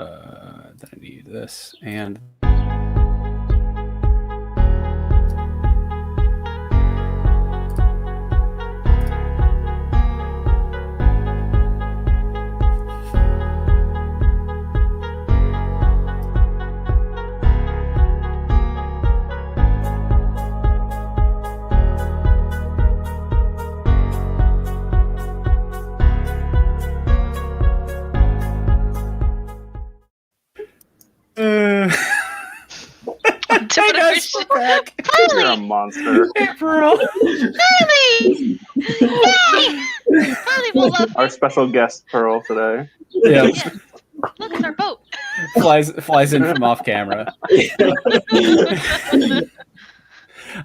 Then I need this and. You're a monster. Hey, Pearl. Finally! Yay! Finally, we'll love Our special guest, Pearl, today. Yeah. Yeah. Look, it's our boat. Flies in from off camera.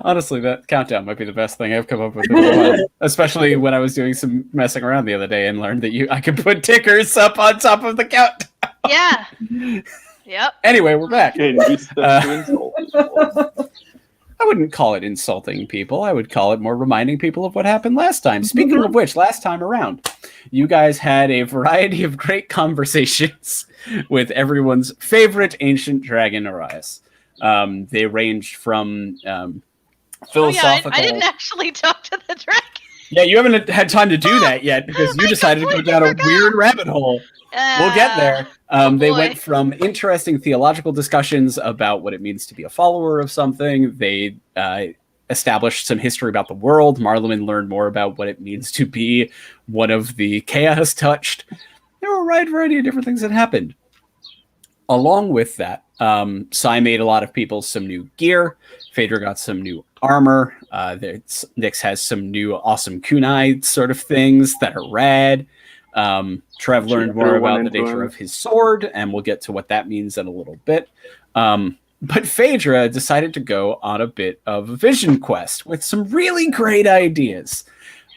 Honestly, that countdown might be the best thing I've come up with in a while. Especially when I was doing some messing around the other day and learned that I could put tickers up on top of the countdown. Yeah. Yep. Anyway, we're back. And you stuff to insult. I wouldn't call it insulting people. I would call it more reminding people of what happened last time. Speaking of which, last time around, you guys had a variety of great conversations with everyone's favorite ancient dragon, Arias. They ranged from philosophical... I didn't actually talk to the dragon. Yeah, you haven't had time to do that yet because you decided to go down a weird rabbit hole. We'll get there. They went from interesting theological discussions about what it means to be a follower of something. They established some history about the world. Marleman learned more about what it means to be one of the chaos touched. There were a wide variety of different things that happened. Along with that, Sai made a lot of people some new gear. Phaedra got some new armor. Nyx has some new awesome kunai sort of things that are rad. Trev learned more about the nature of his sword, and we'll get to what that means in a little bit. But Phaedra decided to go on a bit of a vision quest with some really great ideas.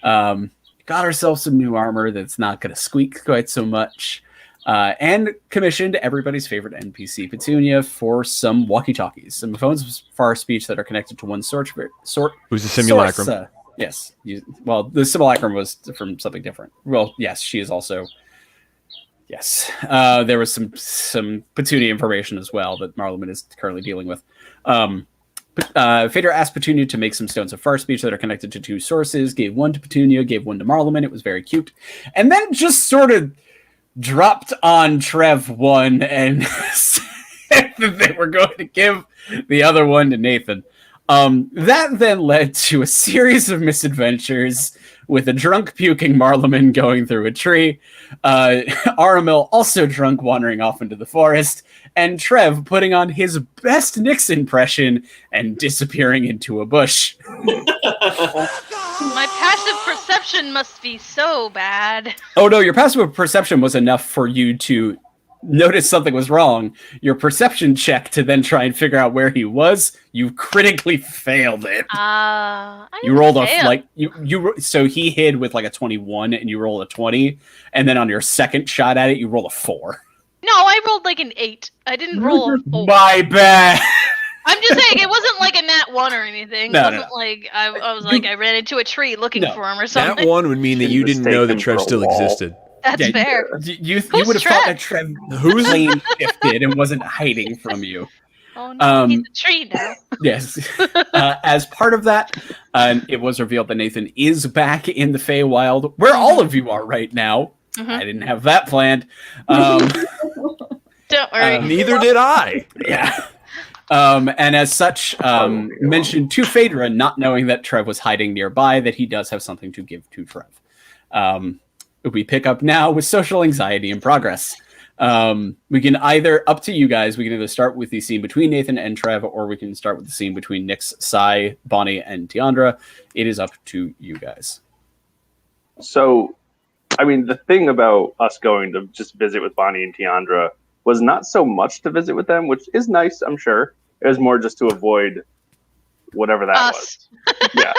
Got herself some new armor that's not going to squeak quite so much. And commissioned everybody's favorite NPC, Petunia, for some walkie-talkies, some phones of far speech that are connected to one sort. Who's the simulacrum? Yes. The simulacrum was from something different. Well, yes, she is also... Yes. There was some Petunia information as well that Marleman is currently dealing with. Phaedra asked Petunia to make some stones of far speech that are connected to two sources, gave one to Petunia, gave one to Marleman. It was very cute. And then just sort of dropped on Trev one and said that they were going to give the other one to Nathan. That then led to a series of misadventures with a drunk puking Marleman going through a tree, Aramil also drunk wandering off into the forest, and Trev putting on his best Nyx impression and disappearing into a bush. My passive perception must be so bad. Oh no, your passive perception was enough for you to notice something was wrong. Your perception check to then try and figure out where he was, you critically failed it. You rolled so he hid with like a 21 and you rolled a 20, and then on your second shot at it you rolled a 4. No, I rolled like an 8. I didn't roll a 4. My bad. I'm just saying, it wasn't like a nat 1 or anything. No, it wasn't like I was like I ran into a tree looking for him or something. Nat 1 would mean that you didn't know that Trev still existed. That's fair. You would have thought that Trev plane shifted and wasn't hiding from you. Oh no, he's a tree now. Yes. As part of that, it was revealed that Nathan is back in the Feywild, where all of you are right now. Mm-hmm. I didn't have that planned. Don't worry. Neither did I. Yeah. And as such, mentioned to Phaedra, not knowing that Trev was hiding nearby, that he does have something to give to Trev. We pick up now with social anxiety in progress. We can either, up to you guys, we can either start with the scene between Nathan and Trev, or we can start with the scene between Nyx, Sai, Bonnie, and Tiandra. It is up to you guys. So, I mean, the thing about us going to just visit with Bonnie and Tiandra was not so much to visit with them, which is nice, I'm sure. It was more just to avoid whatever that was. Yeah.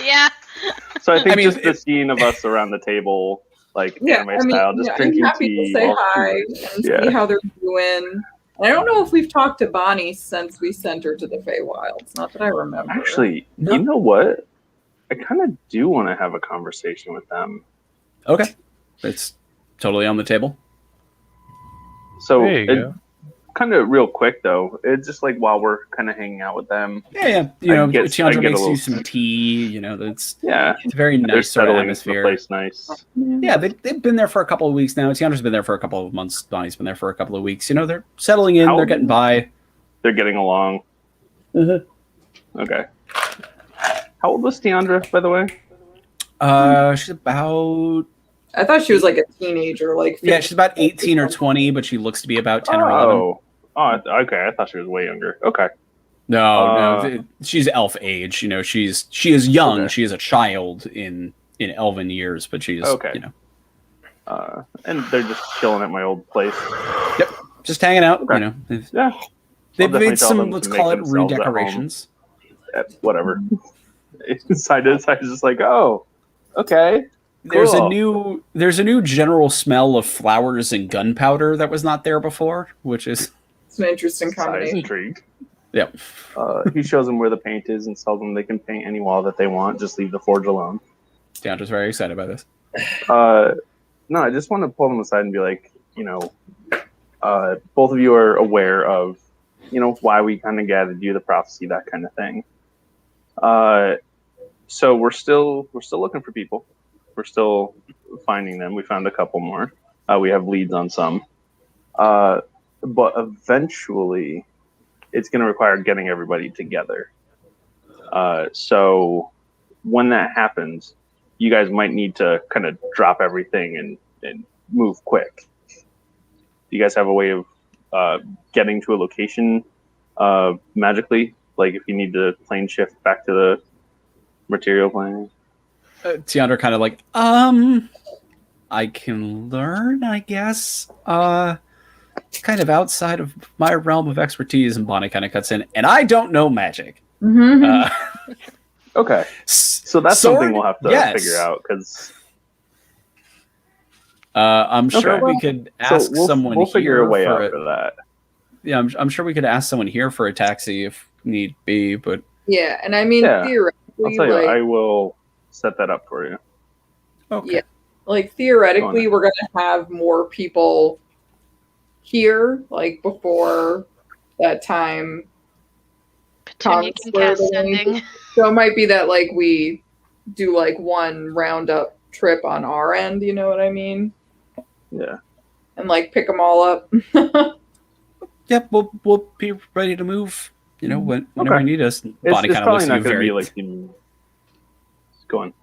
Yeah. So I think just the scene of us around the table, like anime style, just drinking happy tea. To say hi and see how they're doing. And I don't know if we've talked to Bonnie since we sent her to the Feywild. It's not that I remember. Actually, you know what? I kind of do want to have a conversation with them. Okay. It's totally on the table. So There you go. Kind of real quick though, it's just like while we're kind of hanging out with them. Yeah. Tiandra makes you some tea. It's a very nice sort of atmosphere. The place nice. Yeah, they've been there for a couple of weeks now. Tiandra's been there for a couple of months. Bonnie's been there for a couple of weeks. They're settling in. They're getting by. They're getting along. Mm-hmm. Okay. How old was Tiandra, by the way? She's about... I thought she was like a teenager. Yeah, she's about 18 or 20, but she looks to be about 10 or 11. Oh, okay. I thought she was way younger. Okay. No, she's elf age. She is young. Okay. She is a child in elven years, but she's okay. And they're just chilling at my old place. Yep, just hanging out. Okay. They've made some, let's call it, redecorations. Whatever. Inside is just like, oh, okay. Cool. There's a new general smell of flowers and gunpowder that was not there before, which is it's an interesting combination. Intrigued. Yep. He shows them where the paint is and tells them they can paint any wall that they want. Just leave the forge alone. Tiandra's very excited by this. No, I just want to pull them aside and be like, both of you are aware of, why we kind of gathered you, the prophecy, that kind of thing. So we're still looking for people. We're still finding them. We found a couple more. We have leads on some. But eventually, it's going to require getting everybody together. So when that happens, you guys might need to kind of drop everything and move quick. Do you guys have a way of getting to a location magically? Like if you need to plane shift back to the material plane? Tiandra kind of like, I can learn, I guess. Kind of outside of my realm of expertise, and Bonnie kind of cuts in, and I don't know magic. Mm-hmm. Okay. So that's something we'll have to figure out, because... I'm sure we could ask someone we'll here figure a way out for that. Yeah, I'm sure we could ask someone here for a taxi if need be, but... Yeah, and I mean, theoretically... I'll tell you, I will set that up for you. Okay. Yeah, theoretically, we're going to have more people here, before that time Petunia can cast sending. So it might be that, we do, one roundup trip on our end, you know what I mean? Yeah. And, pick them all up. Yep, we'll be ready to move, whenever you need us. Bonnie kind of looks at you very... Go on.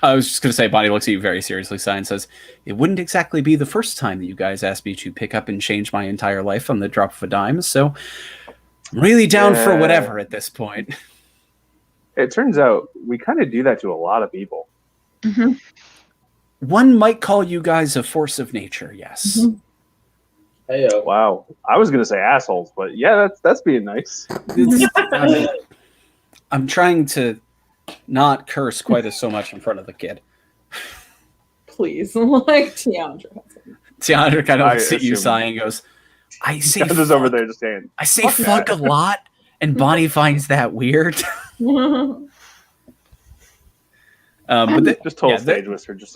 I was just going to say, Bonnie looks at you very seriously, and says, it wouldn't exactly be the first time that you guys asked me to pick up and change my entire life on the drop of a dime, so I'm really down for whatever at this point. It turns out we kind of do that to a lot of people. Mm-hmm. One might call you guys a force of nature, yes. Mm-hmm. Hey-o. Wow. I was going to say assholes, but yeah, that's being nice. I'm trying to not curse quite so much in front of the kid. Please, Tiandra. Tiandra kind of looks at you, sighing, and goes, I say fuck, over there just saying, I say fuck a lot, and Bonnie finds that weird. But just total stage whisper, just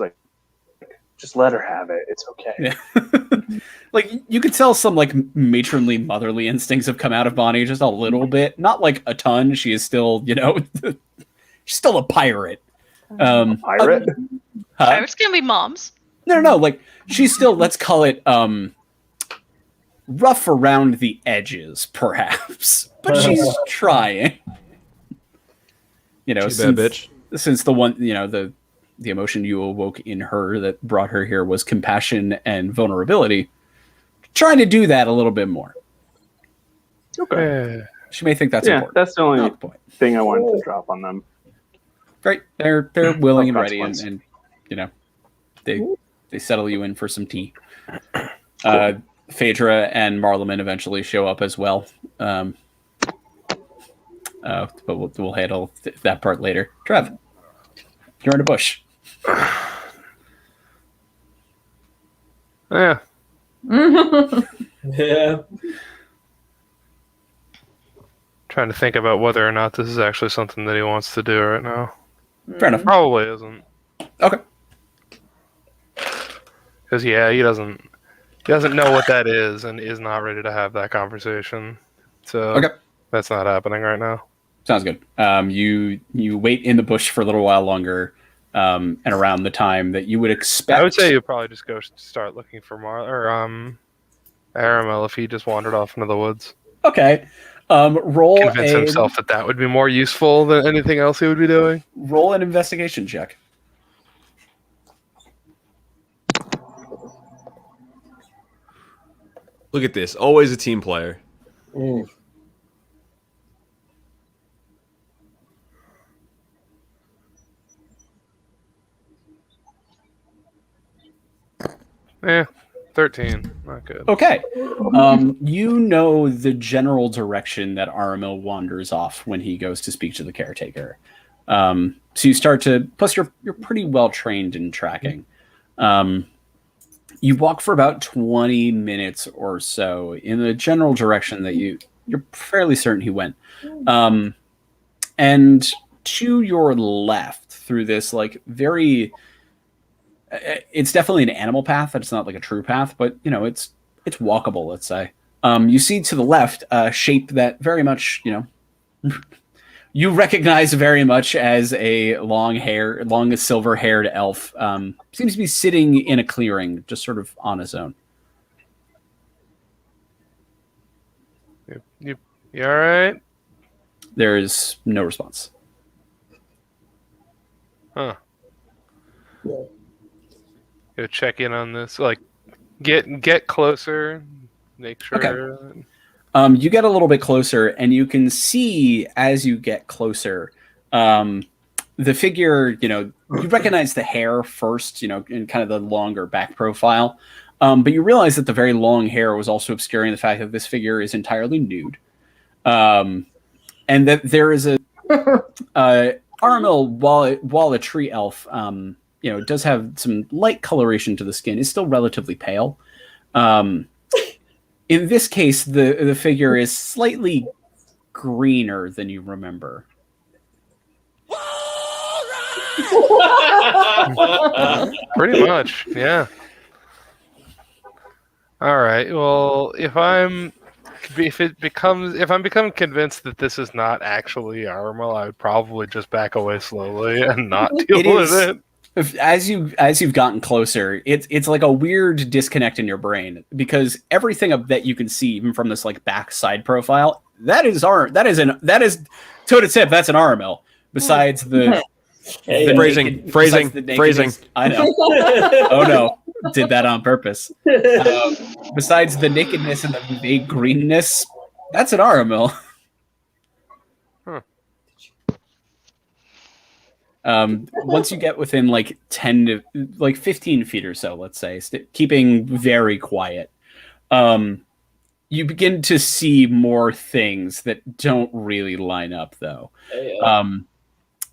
let her have it. It's okay. Yeah. You could tell some matronly, motherly instincts have come out of Bonnie just a little bit, not a ton. She is still, she's still a pirate. Pirate? Pirates can be moms. No. She's still, let's call it, rough around the edges, perhaps. But she's trying. She's a bad bitch. Since the one, the emotion you awoke in her that brought her here was compassion and vulnerability, trying to do that a little bit more. Okay. She may think that's important. That's the only thing I wanted to drop on them. Great. They're willing and ready, and they settle you in for some tea. Cool. Phaedra and Marleman eventually show up as well. But we'll handle that part later. Trev, you're in a bush. Yeah. Yeah. Trying to think about whether or not this is actually something that he wants to do right now. Fair enough. Probably isn't. Okay. Because he doesn't. He doesn't know what that is and is not ready to have that conversation. So that's not happening right now. Sounds good. You wait in the bush for a little while longer, and around the time that you would expect. I would say you'd probably just go start looking for Aramel if he just wandered off into the woods. Okay. Convince himself that would be more useful than anything else he would be doing. Roll an investigation check. Look at this. Always a team player. Mm. Yeah, 13. Not good. Okay. You know the general direction that Aramil wanders off when he goes to speak to the caretaker. So you start to, plus you're pretty well trained in tracking. You walk for about 20 minutes or so in the general direction that you're fairly certain he went. And to your left through this very... It's definitely an animal path. It's not like a true path, but it's walkable. Let's say you see to the left a shape that very much you recognize very much as a long silver-haired elf. Seems to be sitting in a clearing, just sort of on his own. You all right? There's no response. Huh. Yeah. Go check in on this. Get closer. Make sure. Okay. You get a little bit closer, and you can see as you get closer, the figure. You recognize the hair first. In kind of the longer back profile, but you realize that the very long hair was also obscuring the fact that this figure is entirely nude, and that there is a Aramil, while a tree elf. It does have some light coloration to the skin. It's still relatively pale. In this case, the figure is slightly greener than you remember. Pretty much, yeah. All right. Well, if I'm becoming convinced that this is not actually Aramil, I would probably just back away slowly and not deal with it. As you've gotten closer, it's like a weird disconnect in your brain because everything that you can see, even from this back side profile, that is toe to tip. That's an Aramil. Besides the phrasing. I know. Oh no, did that on purpose. Besides the nakedness and the vague greenness, that's an Aramil. Once you get within 10 to 15 feet or so, let's say, keeping very quiet, you begin to see more things that don't really line up, though.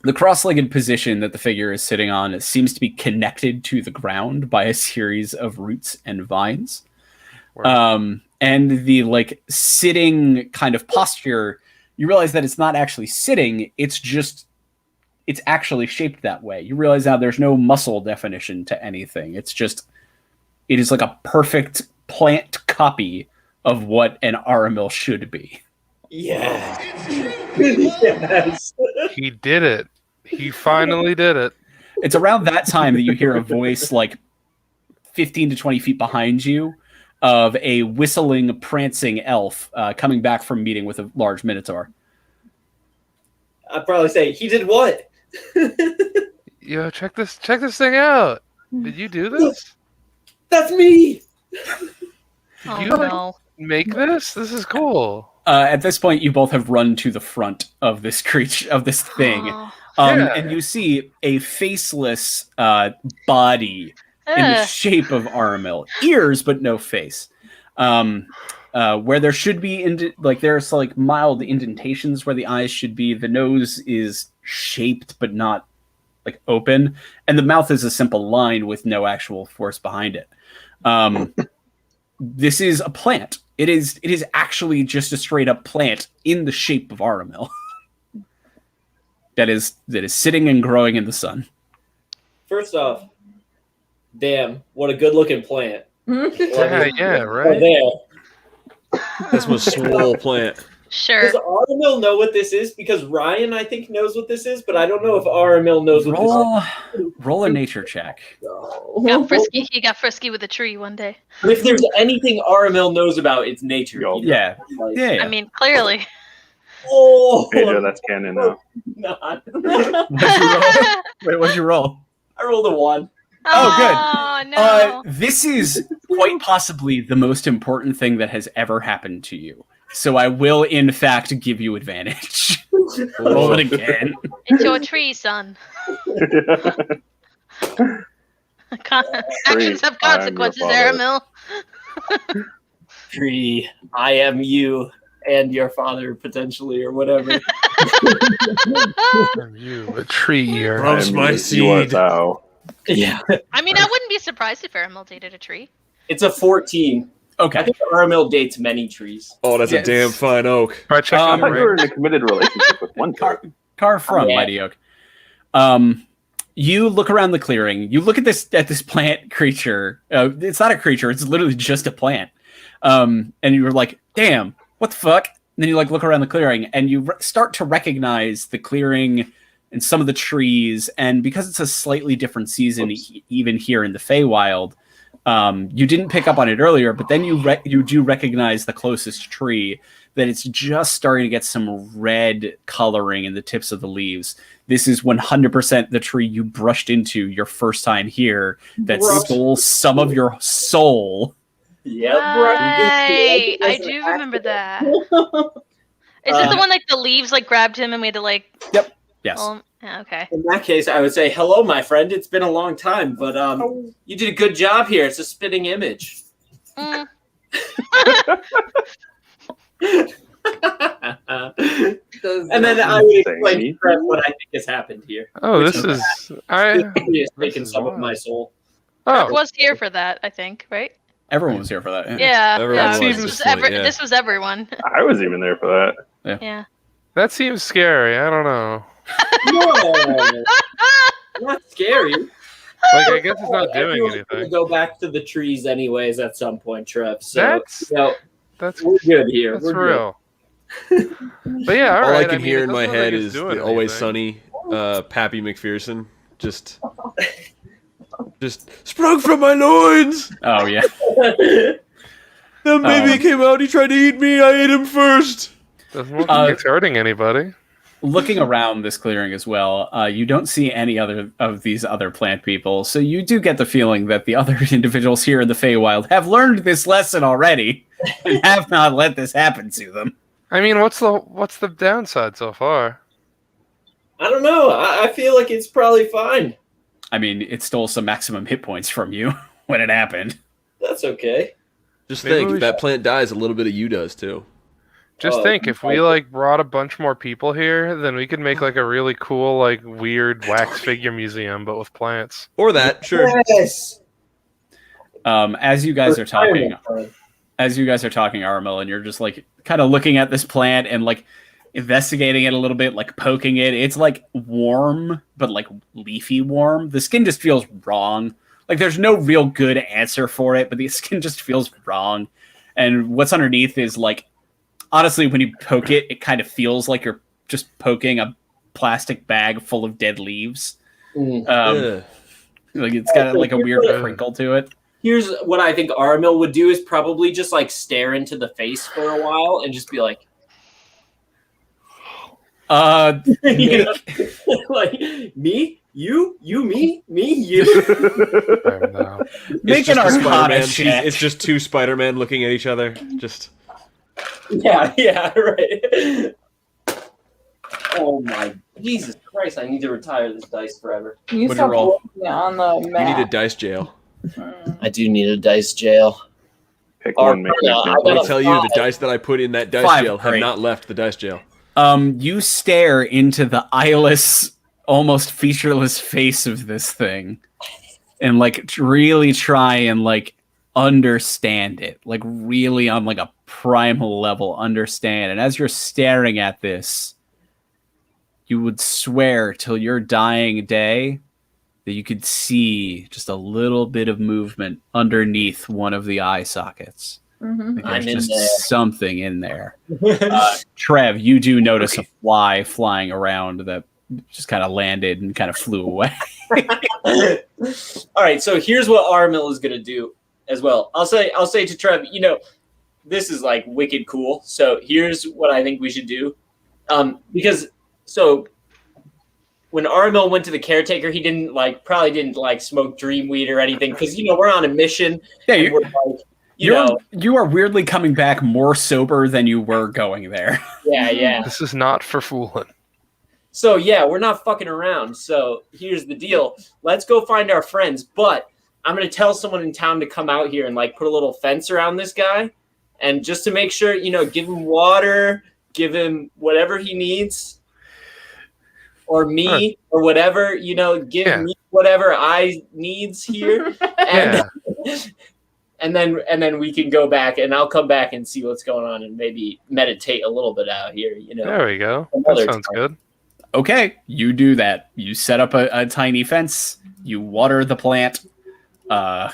The cross-legged position that the figure is sitting on seems to be connected to the ground by a series of roots and vines. And the sitting kind of posture, you realize that it's not actually sitting, it's actually shaped that way. You realize now there's no muscle definition to anything. It is like a perfect plant copy of what an Aramil should be. Yeah. Yes. He did it. He finally did it. It's around that time that you hear a voice 15 to 20 feet behind you of a whistling, prancing elf coming back from meeting with a large minotaur. I'd probably say, he did what? Yo, check this thing out. Did you do this? That's me. Oh You no. make this? This is cool. At this point, you both have run to the front of this this thing, and you see a faceless body in the shape of Aramil, ears but no face. Where there should be there's mild indentations where the eyes should be. The nose is shaped but not open, and the mouth is a simple line with no actual force behind it. This is a plant. It is actually just a straight up plant in the shape of Aramil. that is sitting and growing in the sun. First off, damn, what a good looking plant. Yeah, right. There. That's my swole plant. Sure. Does Aramil know what this is? Because Ryan, I think, knows what this is, but I don't know if Aramil knows what this is. Roll a nature check. Got frisky. He got frisky with a tree one day. But if there's anything Aramil knows about, it's nature. Yeah. I mean, clearly. Oh, Hey, Joe, that's canon now. not. Wait, what'd you roll? I rolled a 1. Oh, good. Oh, no. This is quite possibly the most important thing that has ever happened to you. So I will, in fact, give you advantage. Roll it again. Into a tree, son. Actions have consequences, Aramil. Tree, I am you and your father, potentially, or whatever. You, a tree ear. Gross my You are seed. thou. Yeah. I mean, I wouldn't be surprised if Aramil dated a tree. It's a 14. I Okay. think Aramil dates many trees. Oh, that's Yes. a damn fine oak. Try checking I Um, the thought you were ring. in a committed relationship with one Car, tree. car from Yeah. Mighty Oak. You look around the clearing. You look at this plant creature. It's not a creature. It's literally just a plant. And you're like, "Damn, what the fuck?" And then you look around the clearing, and you start to recognize the clearing and some of the trees. And because it's a slightly different season, even here in the Feywild, you didn't pick up on it earlier. But then you do recognize the closest tree, that it's just starting to get some red coloring in the tips of the leaves. This is 100% the tree you brushed into your first time here that stole some of your soul. Yep. Right. I do remember that. Is this the one like the leaves like grabbed him and we had to like? Yes. Yeah, okay. In that case, I would say, hello, my friend. It's been a long time, but you did a good job here. It's a spitting image. Mm. And then I would explain to Trev what I think has happened here. Oh, this is. He has taken is some of wild. my soul. Trev Oh, was here for that, I think, right? Everyone was here for that. Yeah. Everyone yeah. was This at was, this point, yeah. this was everyone. I was even there for that. Yeah. that seems scary. I don't know. No, not scary. Like, I guess it's not doing Everyone's gonna anything. go back to the trees anyways at some point, Trev. So That's that's we're good here. that's We're real. But yeah, all All right. I can mean, hear it in my doesn't look head like it's is doing the Always anything. Sunny, Pappy McPherson, just sprung from my loins. Oh, yeah. good. Then baby came out. He tried to eat me. I ate him first. Doesn't look like it's hurting anybody. Looking around this clearing as well, you don't see any other of these other plant people, so you do get the feeling that the other individuals here in the Feywild have learned this lesson already and have not let this happen to them. I mean, what's the downside so far? I don't know. I feel like it's probably fine. I mean, it stole some maximum hit points from you when it happened. That's okay. Just Maybe think, we if that plant dies, a little bit of you does too. Just Oh, think, if we like brought a bunch more people here, then we could make like a really cool, like weird wax figure museum, but with plants. Or that, sure. Yes. As you guys are talking, Aramil, and you're just like kind of looking at this plant and like investigating it a little bit, like poking it. It's like warm, but like leafy warm. The skin just feels wrong. Like there's no real good answer for it, but the skin just feels wrong. And what's underneath is like, honestly, when you poke it, it kind of feels like you're just poking a plastic bag full of dead leaves. Ugh. Like it's got like a weird crinkle to it. Here's what I think Aramil would do is probably just like stare into the face for a while and just be like, Make, like me, you, me, you. I don't know. make It's an just a Arcana Spider-Man. check. It's just two Spider-Man looking at each other. Just Yeah, right. Oh my Jesus Christ! I need to retire this dice forever. You What'd you stop roll? looking on the you map. need a dice jail. I do need a dice jail. Pick Or- one, make an no, I example. Let me got tell you, the dice that I put in that dice 5, jail have great. not left the dice jail. You stare into the eyeless, almost featureless face of this thing, and like really try and like understand it, like really on like a primal level understand. And as you're staring at this, you would swear till your dying day that you could see just a little bit of movement underneath one of the eye sockets. Mm-hmm. Like I'm there's in just there. something in there. Trev, you do notice a fly flying around that just kind of landed and kind of flew away. All right, so here's what Armil is gonna do as well. I'll say to Trev, this is like wicked cool. So here's what I think we should do. Because when Armil went to the caretaker, he probably didn't smoke dream weed or anything because we're on a mission. Yeah, we're you are weirdly coming back more sober than you were going there. yeah. This is not for fooling. So yeah, we're not fucking around. So here's the deal. Let's go find our friends. But I'm gonna tell someone in town to come out here and put a little fence around this guy, and just to make sure, give him water, give him whatever he needs, or me or whatever, give me whatever I needs here, and and then we can go back, and I'll come back and see what's going on, and maybe meditate a little bit out here. There we go. That sounds good. Okay, you do that. You set up a tiny fence. You water the plant. Well,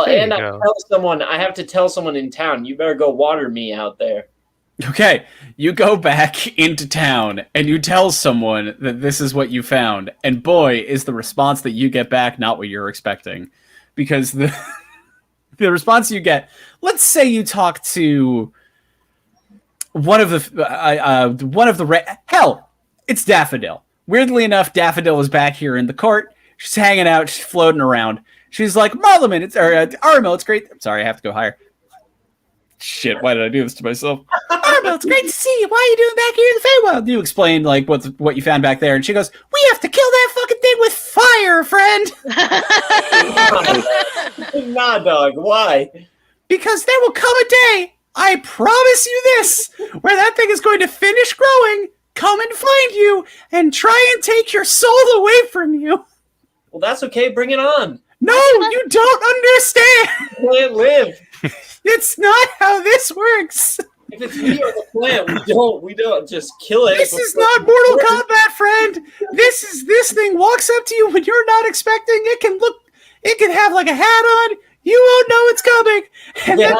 and I have to tell someone in town, you better go water me out there. Okay, you go back into town and you tell someone that this is what you found. And boy, is the response that you get back not what you're expecting. Because the response you get, let's say you talk to one of the hell, it's Daffodil. Weirdly enough, Daffodil is back here in the court. She's hanging out, she's floating around. She's like, Marleman, Armil, it's great. I'm sorry, I have to go higher. Shit, why did I do this to myself? Armil, it's great to see you. Why are you doing back here in the Feywild? You explained what you found back there, and she goes, we have to kill that fucking thing with fire, friend. Nah, dog, why? Because there will come a day, I promise you this, where that thing is going to finish growing, come and find you, and try and take your soul away from you. Well, that's okay. Bring it on. No, you don't understand. Plant live. It's not how this works. If it's me or the plant, we don't just kill it. This is not Mortal Kombat, friend. This thing walks up to you when you're not expecting. It can have a hat on. You won't know it's coming, and then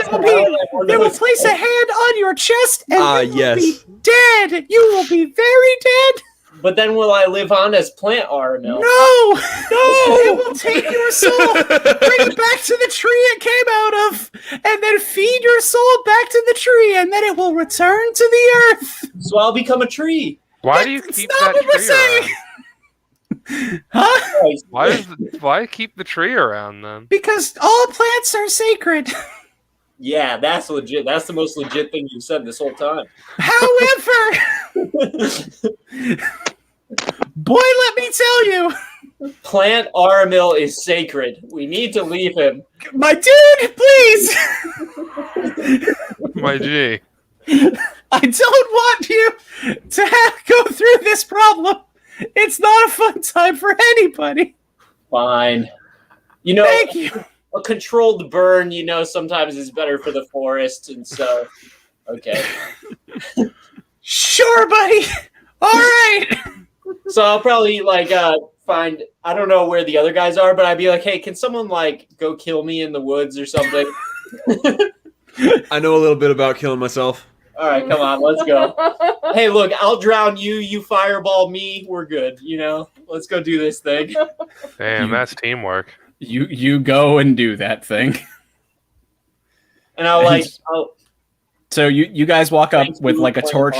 they will place a hand on your chest, and you will be dead. You will be very dead. But then will I live on as plant Armil? No! It will take your soul, bring it back to the tree it came out of, and then feed your soul back to the tree, and then it will return to the earth. So I'll become a tree. Why do you keep that tree around? Huh? Why keep the tree around then? Because all plants are sacred. Yeah, that's legit. That's the most legit thing you've said this whole time. However, boy, let me tell you, Plant Armil is sacred. We need to leave him. my dude, please. My G. I don't want you to go through this problem. It's not a fun time for anybody. Fine. Thank you. A controlled burn, sometimes is better for the forest, and so, okay. Sure, buddy. All right. So I'll probably find, I don't know where the other guys are, but I'd be like, hey, can someone go kill me in the woods or something? I know a little bit about killing myself. All right, come on, let's go. Hey, look, I'll drown you, you fireball me, we're good, Let's go do this thing. Damn, that's teamwork. You go and do that thing. And So you guys walk up with a torch.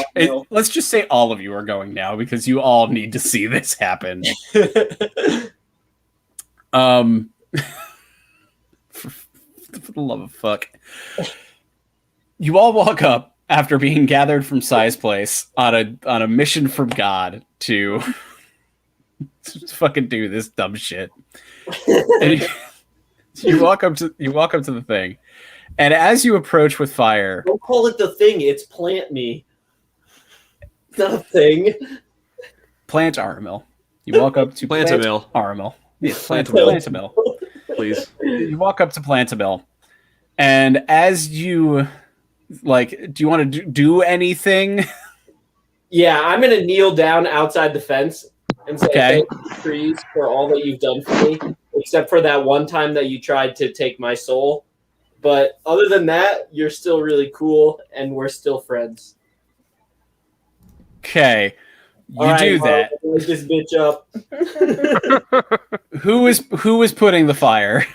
Let's just say all of you are going now because you all need to see this happen. For the love of fuck. You all walk up after being gathered from Sai's place on a mission from God to fucking do this dumb shit. And you walk up to the thing. And as you approach with fire... Don't call it the thing, it's plant me. It's not a thing. Plant Armil. You walk up to Plantamil. Armil. Yeah, Plantamil. Plantamil. Please. You walk up to Plantamil. And as you... do you want to do anything? Yeah, I'm going to kneel down outside the fence and say Okay. thank you, trees, for all that you've done for me, except for that one time that you tried to take my soul. But other than that, you're still really cool, and we're still friends. Okay. You All right, do that. Light this bitch up. Who is putting the fire?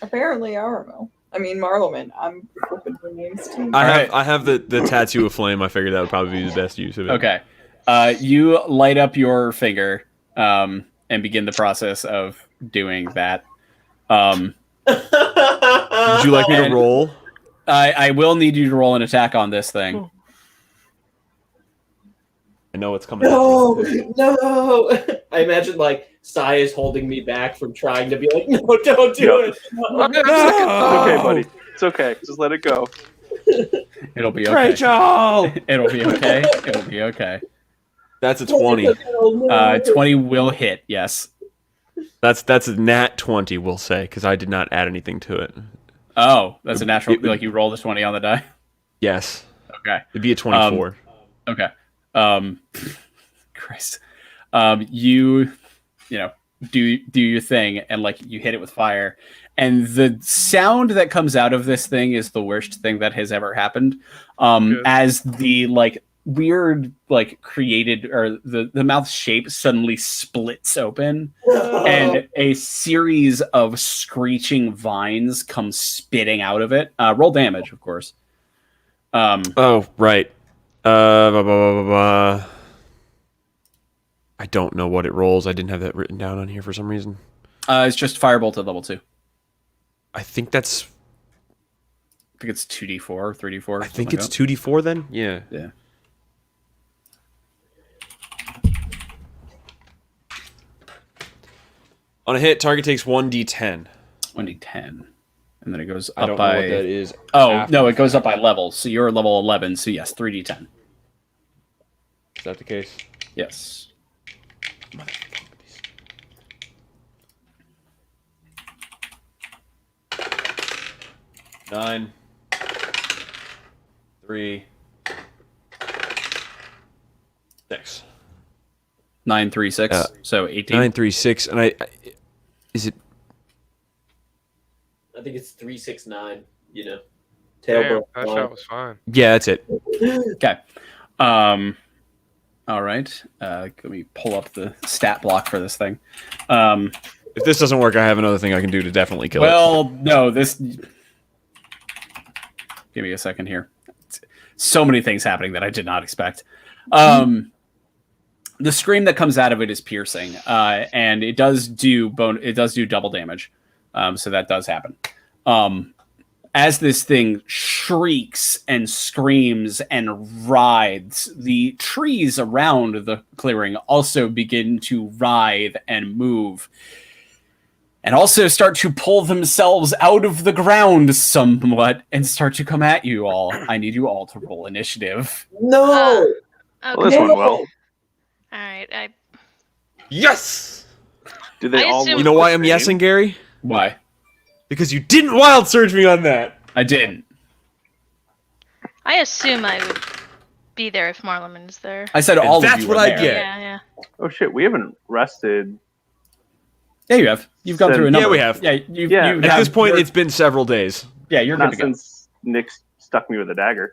Apparently, Armo. I mean, Marloman. I'm flipping her names too. I have the tattoo of flame. I figured that would probably be the best use of it. Okay. You light up your finger and begin the process of doing that. Would you like me to roll? I will need you to roll an attack on this thing. I know it's coming. No. I imagine like Sai is holding me back from trying to be like, no, don't do it. No. It's okay, buddy. It's okay. Just let it go. It'll be okay. Rachel! It'll be okay. It'll be okay. That's a 20. 20 will hit, yes. That's a nat 20, we'll say, because I did not add anything to it. Oh, that's a natural. Like you roll the 20 on the die? Yes. Okay. It'd be a 24. Okay. Christ. You know, do your thing and like you hit it with fire. And the sound that comes out of this thing is the worst thing that has ever happened. As the like weird like created or the mouth shape suddenly splits open and a series of screeching vines come spitting out of it. Roll damage, of course. Oh, right. I don't know what it rolls. I didn't have that written down on here for some reason. It's just firebolt at level 2. I think that's... I think it's 2d4 or 3d4. I think it's 2d4 then? Yeah. Yeah. On a hit, target takes 1d10. 1d10. And then it goes I up don't by... know what that is. Oh, no, it goes up by levels. So you're level 11, so yes, 3d10. Is that the case? Yes. Nine. 3. 6. 9, 3, 6. So 18. 9, 3, 6. And I is it... I think it's 369, you know. Damn, that shot was fine. Yeah, that's it. Okay. All right. Let me pull up the stat block for this thing. If this doesn't work, I have another thing I can do to definitely kill it. Well, no, this... Give me a second here. So many things happening that I did not expect. The scream that comes out of it is piercing, and it does do double damage. So that does happen. As this thing shrieks and screams and writhes, the trees around the clearing also begin to writhe and move. And also start to pull themselves out of the ground somewhat and start to come at you all. I need you all to roll initiative. No! Okay. Well, this went well. Alright, Yes! Do they I all? assume- You know why I'm yesing, Gary? Why? Because you didn't wild surge me on that. I didn't. I assume I would be there if Marleman's there. I said And all of that's you what were I there. get. Yeah. Oh shit, we haven't rested. Yeah, you have. You've gone through a number. Yeah, we have. Yeah, Yeah. you At At this point, you're- it's been several days. yeah, you're Not good to go. since Nick stuck me with a dagger.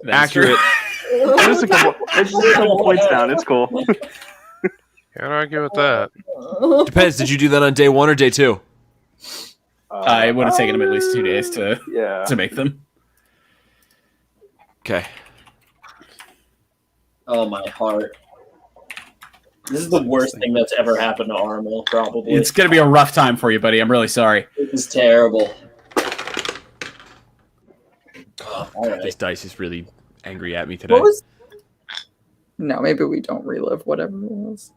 That's Accurate. true. It's just a couple points down. It's cool. Can't argue with that. Depends. Did you do that on day 1 or day 2? It would have taken him at least 2 days to Yeah. make them. Okay. Oh, my heart. This is the worst thing that's ever happened to Armel, probably. It's gonna be a rough time for you, buddy. I'm really sorry. This is terrible. Oh, all right. This dice is really angry at me today. What was? No, maybe we don't relive whatever it was.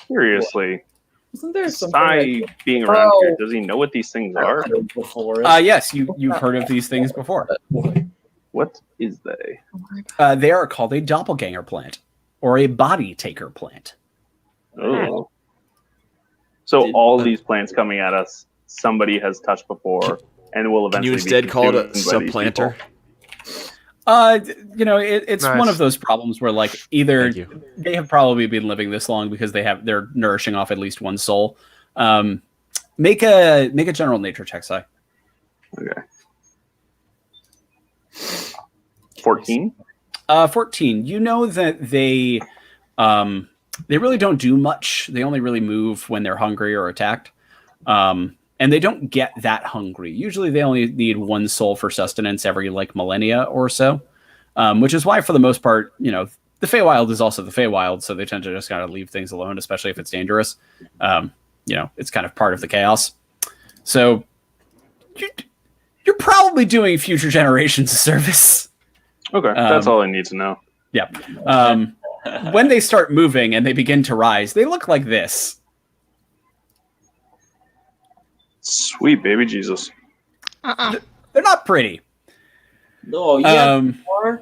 Seriously, Isn't there something? Sai like- being around Oh. here, does he know what these things are? Before Yes, you've heard of these things before. What is they? They are called a doppelganger plant or a body taker plant. Oh. So all these plants coming at us, somebody has touched before, and will Can eventually you instead be call it a consumed by these supplanter? people. It's Nice. one of those problems where like either Thank you. they have probably been living this long because they're nourishing off at least one soul. Make a general nature check, Si. Okay. 14. 14. You know that they really don't do much. They only really move when they're hungry or attacked. And they don't get that hungry. Usually they only need one soul for sustenance every like millennia or so. Which is why for the most part, the Feywild is also the Feywild, so they tend to just kind of leave things alone, especially if it's dangerous. It's kind of part of the chaos. So you're probably doing future generations a service. Okay, that's all I need to know. Yeah. When they start moving and they begin to rise, they look like this. Sweet baby Jesus. They're not pretty. No, yeah. More.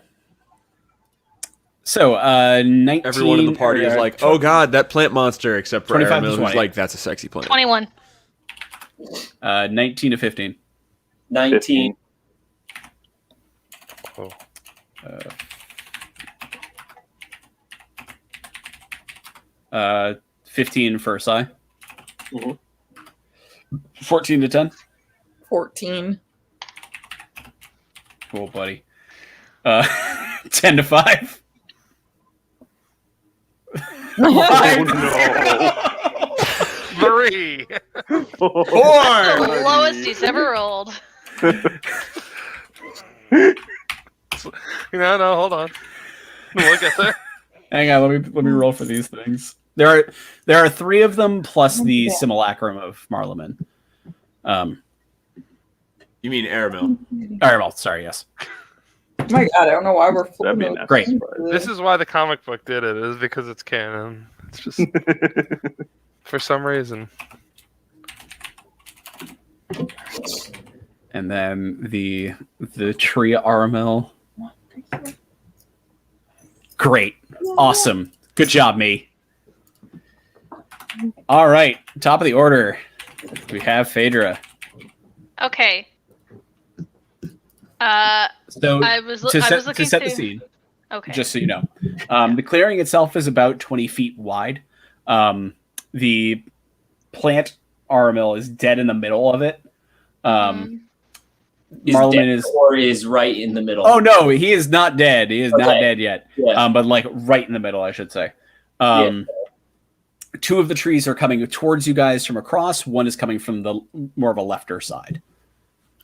So, 19... Everyone in the party is like, "Oh God, that plant monster!" Except for 25 to Aramil, who's 20. like, "That's a sexy plant." 21. 19 to 15. 19. Cool. 15 for Sai. Mhm. 14 to 10. 14. Cool, buddy. 10 to 5. Oh, no. 3. The lowest he's ever rolled. No, hold on. We'll get there. Hang on, let me roll for these things. There are 3 of them plus the simulacrum of Marleman. You mean Aramil? Aramil, sorry, yes. Oh my god, I don't know why we're That'd flipping be those. nice. Great. This is why the comic book did it. Is because it's canon. It's just for some reason. And then the tree Aramil. Great. Awesome. Good job, me. All right. Top of the order. We have Phaedra. Okay. So I was to set looking the through- scene, Okay. just so you know, the clearing itself is about 20 feet wide. The plant Aramil is dead in the middle of it. Is Marleman dead is. or is right in the middle. Oh no, he is not dead. He is not Okay. dead yet. Yeah. But like right in the middle, I should say. 2 of the trees are coming towards you guys from across. One is coming from the more of a lefter side.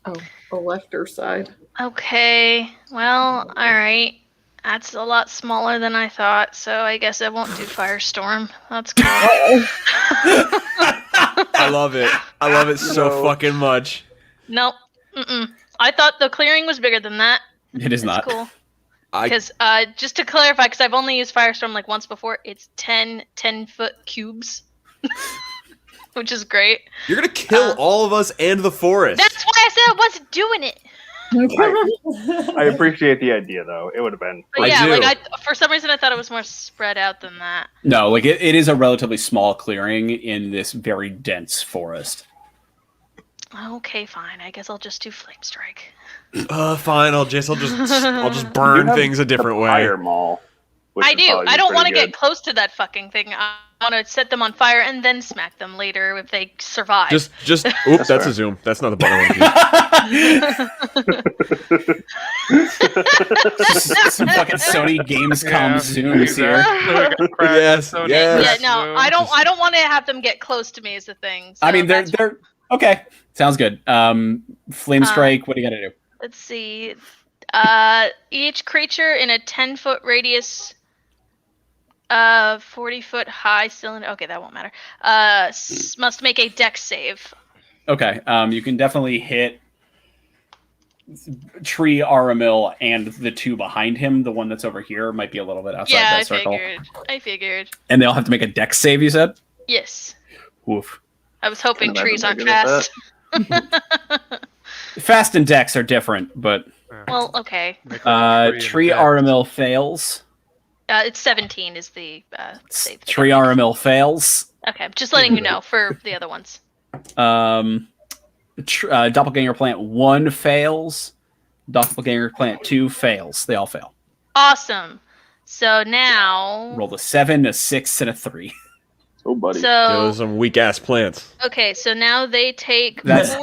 Oh, the lefter side. Okay. Well, all right. That's a lot smaller than I thought, so I guess I won't do Firestorm. That's cool. I love it. I love it so fucking much. Nope. I thought the clearing was bigger than that. It is It's not. cool. I Because just to clarify, because I've only used Firestorm like once before, it's 10-foot cubes, which is great. You're gonna kill all of us and the forest. That's why I said I wasn't doing it. I appreciate the idea, though. It would have been. But I yeah, do. like for some reason I thought it was more spread out than that. No, like it is a relatively small clearing in this very dense forest. Okay, fine. I guess I'll just do Flame Strike. Fine. I'll just burn You have things a different the way. Fire Maul. which I would do. probably I be don't want to pretty get close to that fucking thing. I want to set them on fire and then smack them later if they survive. Oops, that's fair. a zoom. That's not the button I want to use. Some fucking Sony Gamescom Yeah, zooms here. Yes, Sony yes. yeah, no, Zoom. I don't want to have them get close to me. Is the thing. So I mean, that's- they're okay. Sounds good. Flame strike. What do you got to do? Let's see. Each creature in a 10-foot radius, 40-foot high cylinder. Okay, that won't matter. Must make a dex save. Okay. You can definitely hit Tree Aramil and the two behind him. The one that's over here might be a little bit outside Yeah, that circle. I figured. And they'll have to make a dex save. You said. Yes. Oof. I was hoping Can't trees aren't imagine they're fast. Fast and dex are different, but Well, okay. Tree Aramil fails. It's 17 is the save. Tree Aramil fails. Okay, I'm just letting you know for the other ones. Doppelganger Plant 1 fails. Doppelganger Plant 2 fails. They all fail. Awesome. So now. Rolled a 7, a 6, and a 3. Oh, buddy. Those So are some weak ass plants. okay, so now they take That's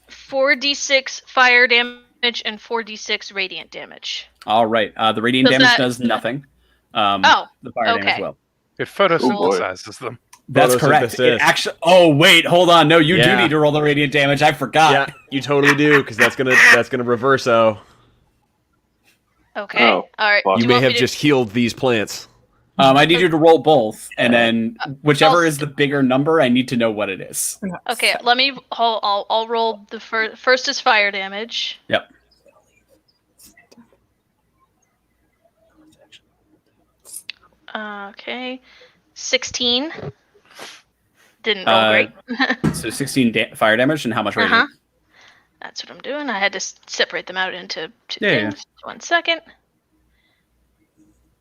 4d6 fire damage and 4d6 radiant damage. all right. The radiant Does damage that- does nothing. Oh, The fire damage okay. will. It photosynthesizes them. That's correct. Photosynthesis. It actually. Oh wait, hold on. No, you do Yeah. need to roll the radiant damage. I forgot. Yeah, you totally do, because that's gonna reverse-o. Okay. Oh, All right. fuck. You Do may want have me to- just healed these plants. I need you to roll both, and then whichever I'll- is the bigger number, I need to know what it is. Okay, let me. I'll roll the first is fire damage. Yep. Okay, 16. Didn't roll Uh, great. So 16 fire damage, and how much radiant? That's what I'm doing. I had to separate them out into two Yeah, things. 1 second.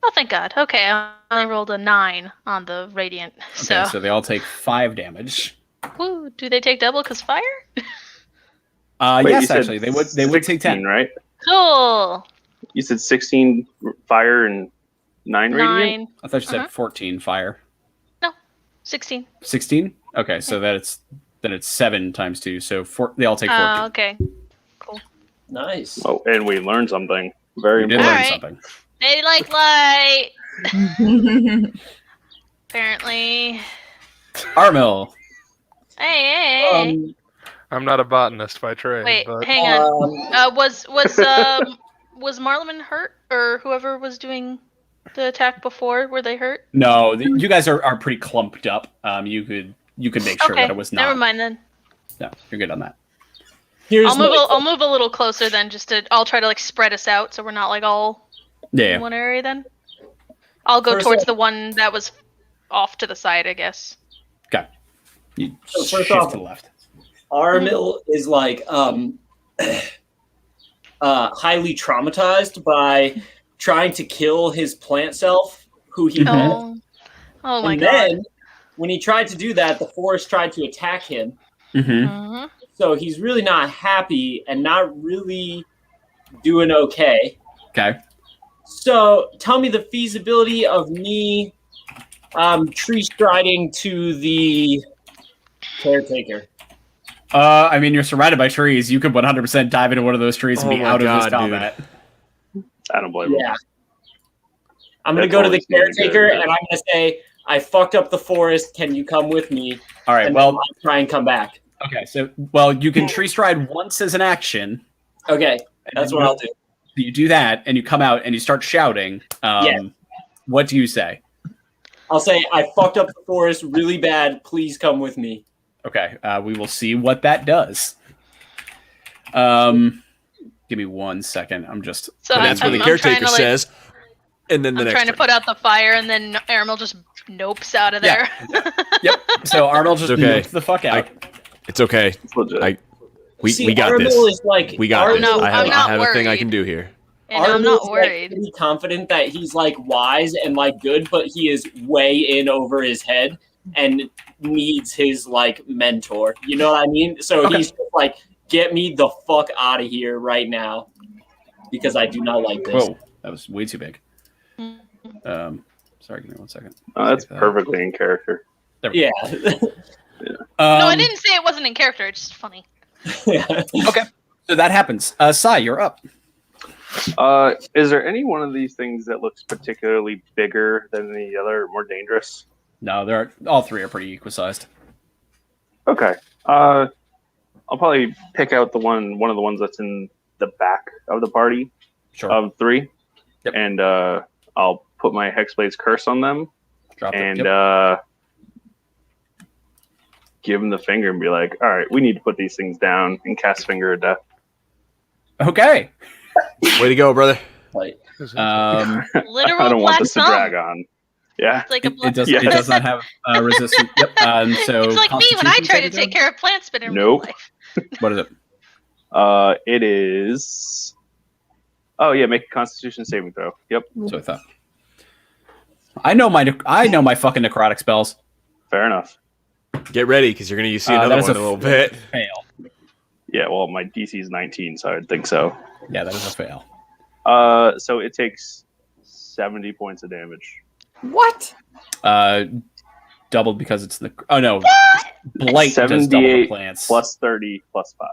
Oh, thank God. Okay, I only rolled a 9 on the radiant. Okay, so they all take 5 damage. Woo, do they take double because fire? Wait, you Yes, said actually, they would take 10. 16, right? Cool. You said 16 fire and 9 radiant? 9. I thought you said 14 fire. 16. 16? Okay, so then it's 7 times 2, so they all take 14. Okay. Nice. Oh, and we learned something. Very We did important. learn Alright. something. They like light. Apparently. Armil. Hey. I'm not a botanist by trade, Wait, but hang on. Was Marleman hurt, or whoever was doing the attack before? Were they hurt? No, you guys are pretty clumped up. You could make sure Okay, that it was not. never mind then. No, you're good on that. Here's I'll move a little closer then. I'll try to like spread us out so we're not like all Yeah. in one area then. I'll go First towards off- the one that was off to the side, I guess. Okay. You So first shift off- to the left. Armil is like highly traumatized by trying to kill his plant self, who he met. Oh my And God. then when he tried to do that, the forest tried to attack him. Mm-hmm. Mhm. So he's really not happy and not really doing okay. Okay. So tell me the feasibility of me tree striding to the caretaker. I mean, you're surrounded by trees. You could 100% dive into one of those trees and Oh be my out of this God, combat. I don't blame him. Yeah. I'm going to That's go to the always gonna be caretaker good. and I'm going to say, I fucked up the forest. Can you come with me? All right. And Well, then I'll try and come back. okay. So, you can tree stride once as an action. Okay. and That's then what I'll do. You do that, and you come out and you start shouting. Yeah. What do you say? I'll say, I fucked up the forest really bad. Please come with me. Okay. We will see what that does. Give me 1 second. I'm just. So And that's what the I'm trying caretaker to, like, says. And then the I'm next trying to turn. put out the fire, and then Aramil just nopes out of there. Yep. So Arnold just It's okay. nuked the fuck out. It's okay. It's legit. I- We See, got Armil this. Is like, We got Armil- this. No, I have I'm not a thing I worried. can do here. And I'm Armil's, not like, worried. pretty confident that he's like wise and like good, but he is way in over his head and needs his like mentor. You know what I mean? So Okay. he's just like, get me the fuck out of here right now, because I do not like this. Whoa, that was way too big. Sorry, give me 1 second. Oh, that's Save that. perfectly in character. There we Yeah. go. No, I didn't say it wasn't in character. It's just funny. Okay, so that happens. Sai, you're up. Is there any one of these things that looks particularly bigger than the other, more dangerous? No, all three are pretty equal-sized. Okay. I'll probably pick out one of the ones that's in the back of the party Sure. of 3. Yep. And I'll put my Hexblade's curse on them Drop it. and Yep. give them the finger and be like, all right, we need to put these things down and cast Finger of Death. Okay. Way to go, brother. Like, Literal I don't want black this to thumb. drag on. Yeah. It's like a It does Yeah. not have resistance. Yep. So it's like me when I Constitution try to saving take throw? care of plants, but in Nope. real life. What is it? It is. Oh yeah, make a Constitution saving throw. Yep, So I thought. I know my fucking necrotic spells. fair enough. Get ready, because you're going to see That another is one in a little bit. Fail. Yeah, well, my DC is 19, so I would think so. Yeah, that is a fail. So it takes 70 points of damage. What? Doubled because it's the. Oh no, blight does double the 78 plants. plus 30 plus 5.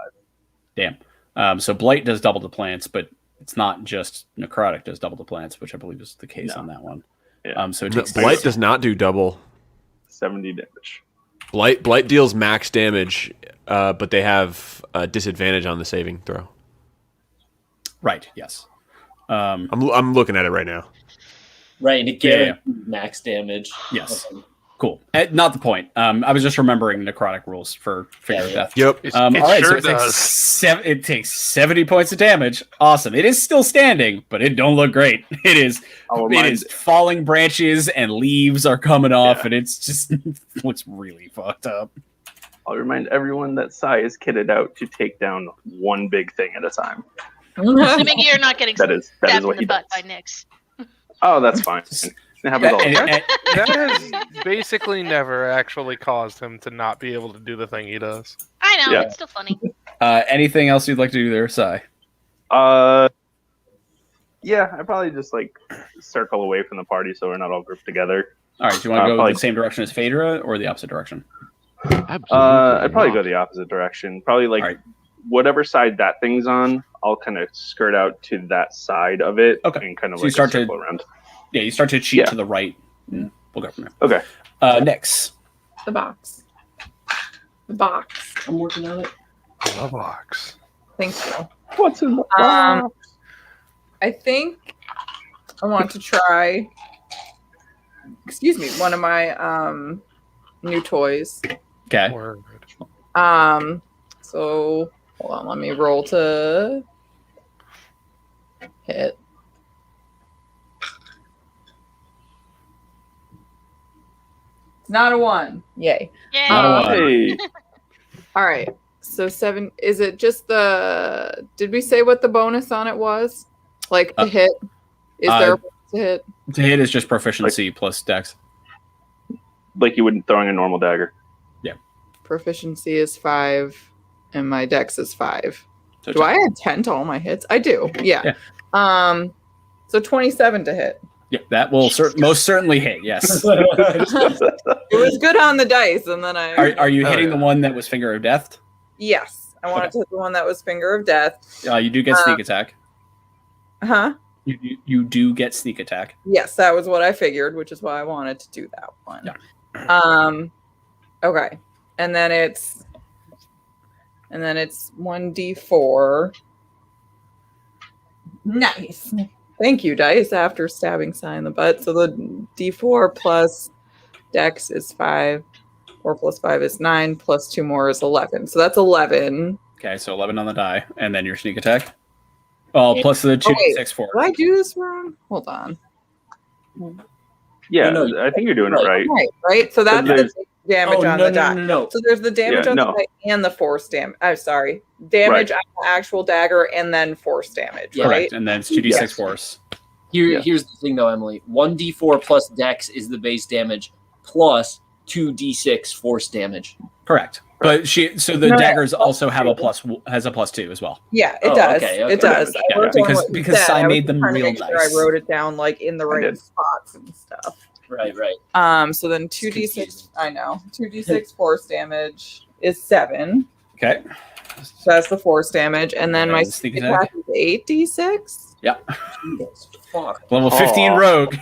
Damn. So blight does double the plants, but it's not just necrotic does double the plants, which I believe is the case on that one. Yeah. So it takes Blight does not do double. 70 damage. Blight deals max damage, but they have a disadvantage on the saving throw. Right. Yes. I'm looking at it right now. Right, and it guarantees max damage. Yes. Okay. Cool. Not the point. I was just remembering necrotic rules for Finger of Death. Yep. It All right, sure so does. it takes 70 points of damage. Awesome. It is still standing, but it don't look great. It is falling branches and leaves are coming off, and it's just looks really fucked up. I'll remind everyone that Sai is kitted out to take down one big thing at a time. Assuming you're not getting That is stabbed what in he the butt does. by Nyx. Oh, that's fine. It happens all the time. That has basically never actually caused him to not be able to do the thing he does. I know, Yeah. it's still funny. Anything else you'd like to do there, Sai? Yeah, I probably just like circle away from the party so we're not all grouped together. All right, do you want to go probably- the same direction as Phaedra or the opposite direction? I'd probably go the opposite direction. Probably like All right. whatever side that thing's on, I'll kind of skirt out to that side of it and kind of So you like start to- circle around. Yeah, you start to cheat Yeah. to the right. And we'll go from there. Okay. Next. The box. The box. I'm working on it. The box. Thank you. What's in the I think I want to try. Excuse me, one of my new toys. Okay. Word. So hold on, let me roll to hit. It's not a 1. Yay. Yay! Not a one. Hey, All right. So 7, is it just the, did we say what the bonus on it was? Like the hit? Is there a bonus to hit? To hit is just proficiency plus dex. like you wouldn't throwing a normal dagger. Proficiency is 5 and my dex is 5. So Do I add 10 to all my hits? I do. Yeah. So 27 to hit. Yeah, that will most certainly hit. Yes. It was good on the dice, and then Are you Oh, hitting yeah. the one that was Finger of Death? yes, I wanted to hit the one that was Finger of Death. You do get sneak attack. Huh? You do get sneak attack. Yes, that was what I figured, which is why I wanted to do that one. Okay, and then it's 1d4. Nice. Thank you, dice. After stabbing Sai in the butt, so the d4 plus dex is 5. 4 plus 5 is 9. Plus 2 more is 11. So that's 11. Okay, so 11 on the die, and then your sneak attack. Oh, plus the 2d6 4. Did I do this wrong? Hold on. Yeah, No, I think you're doing it right. Right. So that's the There's- damage on the die. No. So there's the damage Yeah, on no. the die and the force damage. I'm sorry. Damage Right. on the actual dagger and then force damage, Yeah. right? Correct, and then it's 2d6 Yes. force. Yeah. Here's the thing, though, Emily. 1d4 plus dex is the base damage, plus 2d6 force damage. Correct. But so the No, daggers plus also have a two. +2 as well. Yeah, it Oh, does. okay, okay. It does. Yeah, I wrote down what you because said. Sai I was made them trying to real make sure nice. I wrote it down like in the I right did. spots and stuff. Right. So then 2d6. confusing. I know 2d6 force damage is 7. Okay. So that's the force damage, and then my And sneak sneak attack? attack is 8d6. Fuck. Level 15 Aw. rogue.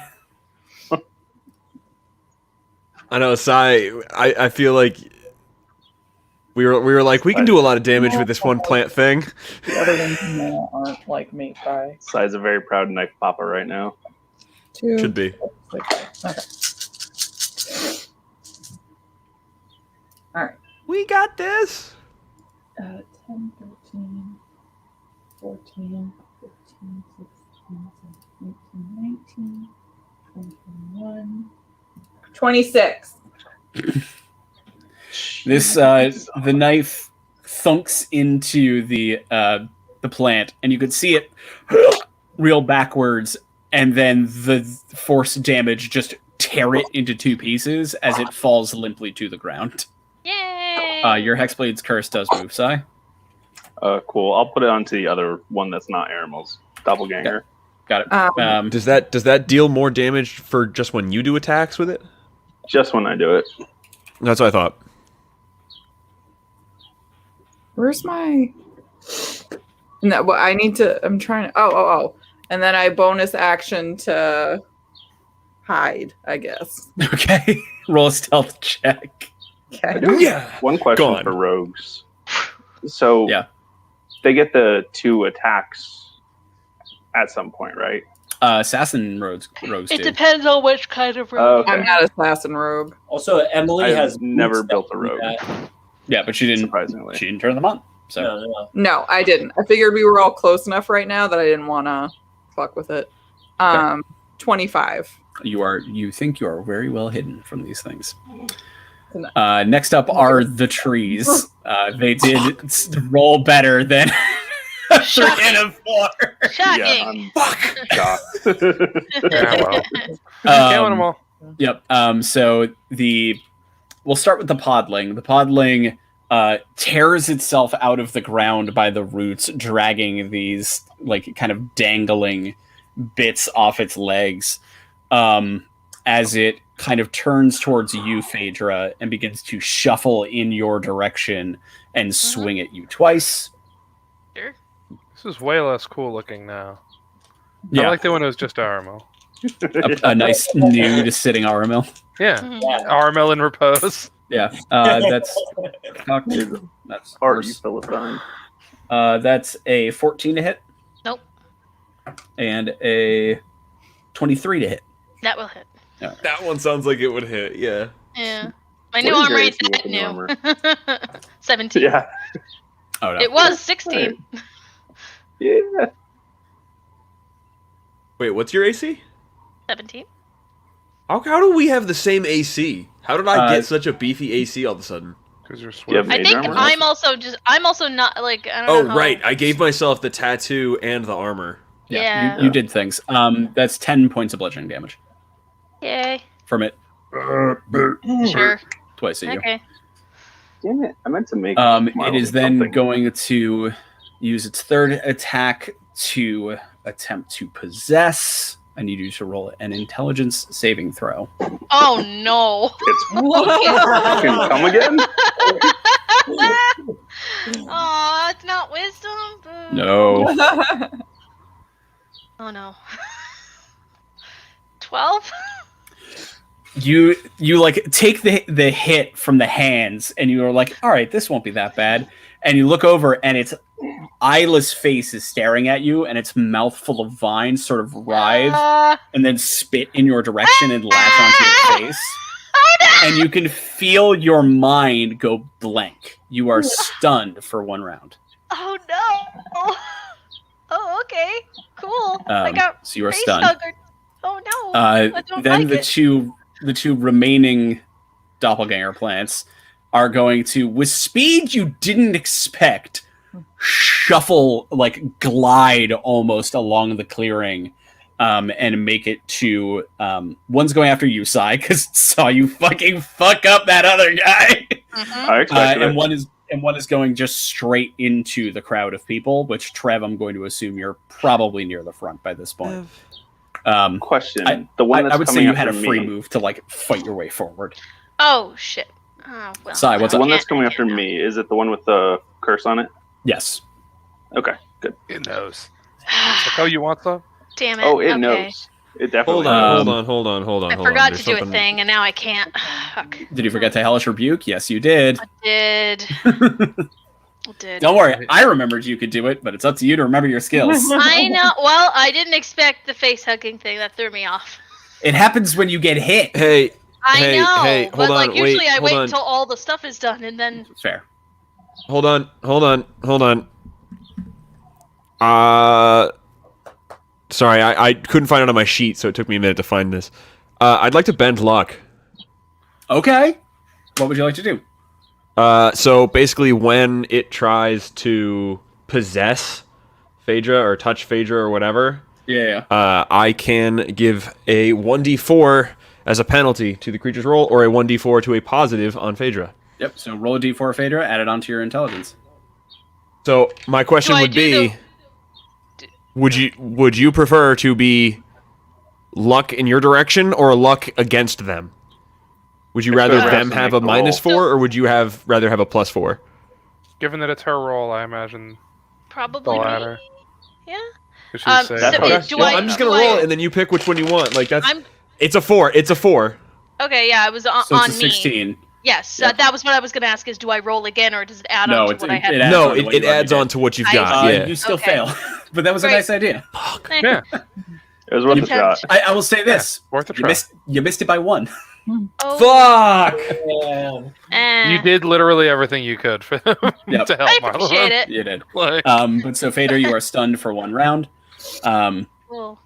I know, Sai. I feel like we were like we can do a lot of damage with this one plant thing. The other ones in there aren't like made by Sai's a very proud knife papa right now. 2. Should be. Okay. All right. We got this. 10, 13, 14, 15, 16, 17, 18, 19, 20, 21, 26. This the knife thunks into the plant, and you could see it reel backwards, and then the force damage just tear it into 2 pieces as it falls limply to the ground. Yay! Your Hexblade's curse does move, Sai. Cool. I'll put it onto the other one that's not Aramel's doppelganger. Got it. Does that deal more damage for just when you do attacks with it? Just when I do it. That's what I thought. Where's my? No, well, I need to. I'm trying. Oh. And then I bonus action to hide, I guess. Okay. Roll a stealth check. Okay. Yeah. One question for rogues. So they get the 2 attacks at some point, right? Assassin rogues It do. depends on which kind of rogue. Okay. I'm not assassin rogue. Also, Emily I've has never boots built that a do rogue. that. Yeah, but she didn't. Surprisingly. She didn't turn them on. So No. No, I didn't. I figured we were all close enough right now that I didn't want to fuck with it. 25. you think you are very well hidden from these things. Next up are the trees. They did roll better than 3 and a 4. Shocking. Shocked. Yeah, well. Killing them all. Yep. So we'll start with the podling. The podling tears itself out of the ground by the roots, dragging these like kind of dangling bits off its legs. As it kind of turns towards you, Phaedra, and begins to shuffle in your direction and swing at you twice. Sure. This is way less cool looking now. Yeah, I like it when it was just Aramil. a nice nude sitting Aramil. Yeah. Mhm. Aramil in repose. Yeah, that's That's art, you Philistine. that's a 14 to hit. Nope. And a 23 to hit. That will hit. That one sounds like it would hit. Yeah. Yeah. My What new is armor your ain't AC with that the new armor? new. 17. Yeah. Oh no. It was 16. Yeah. Wait, what's your AC? 17. How do we have the same AC? How did I Uh, get such a beefy AC all of a sudden? Because you're You have swift. I Mage think armor? I'm also not like I don't Oh, know. how- right. I gave myself the tattoo and the armor. Yeah. You did things. That's 10 points of bludgeoning damage Yay. from it Sure. twice at you. Okay. Damn it. I meant to make It is then something. going to use its third attack to attempt to possess. I need you to roll an intelligence saving throw. Oh no. It's fucking come again? Aw, it's not wisdom. Boo. No. Oh no. 12? You like take the hit from the hands and you're like, all right, this won't be that bad. And you look over and its eyeless face is staring at you and its mouth full of vines sort of writhe and then spit in your direction and latch onto your face. And you can feel your mind go blank. You are stunned for 1 round. Oh no. Oh, okay. Cool. I got So you are face stunned. huggered. Oh no. I don't Then like the two remaining doppelganger plants are going to, with speed you didn't expect, shuffle, like glide almost along the clearing, and make it to one's going after you, Sai, because it saw you fucking fuck up that other guy. Mhm. I expected And it. one is going just straight into the crowd of people, which Trev, I'm going to assume you're probably near the front by this point. Question. The one that's I would say coming you had a after free me. move to like fight your way forward. Oh shit. Oh well. Sai, what's The up? one that's coming after me, is it the one with the curse on it? Yes. Okay, good. It knows. It's like, oh, you want some? Damn it. Oh, it okay. knows. It definitely Hold knows. on. I forgot to do a thing, and now I can't. Fuck. Did you forget to hellish rebuke? Yes, you did. I did. I did. Don't worry, I remembered you could do it, but it's up to you to remember your skills. I know. Well, I didn't expect the face hugging thing. That threw me off. It happens when you get hit. Hey, I Hey, know. hey, but hold like on, usually wait, I hold wait on. until all the stuff is done, and then. Fair. hold on. Sorry, I couldn't find it on my sheet, so it took me a minute to find this. I'd like to bend luck. Okay. What would you like to do? So basically, when it tries to possess Phaedra or touch Phaedra or whatever, Yeah. I can give a 1d4 as a penalty to the creature's roll, or a 1d4 to a positive on Phaedra. Yep. So roll a d4, Phaedra, add it onto your intelligence. So my question Do I would do be, would you prefer to be luck in your direction or luck against them? Would you rather Except them to have make a the roll. -4, or would you rather have a +4? Given that it's her role, I imagine the Probably me. latter. Yeah. 'Cause she's safe. So Okay. do Well, I? I'm just do gonna roll I- it, and then you pick which one you want. Like that's. I'm It's a 4. It's a 4. okay. Yeah, it was on, So it's a on me. 16. Yes, Yep. that was what I was going to ask: is do I roll again, or does it add No, on to it what I had? adds No, on to what it you already adds did. on to what you've I got. see. Yeah. You still Okay. fail, but that was a Great. nice idea. Eh, Yeah. It was worth a Attempt. shot. I will say this: Worth a you try. missed it by 1. Oh, Fuck. You did literally everything you could for them Yep. to help. I appreciate it. You did. Like, But so Fader, you are stunned for 1 round. Cool.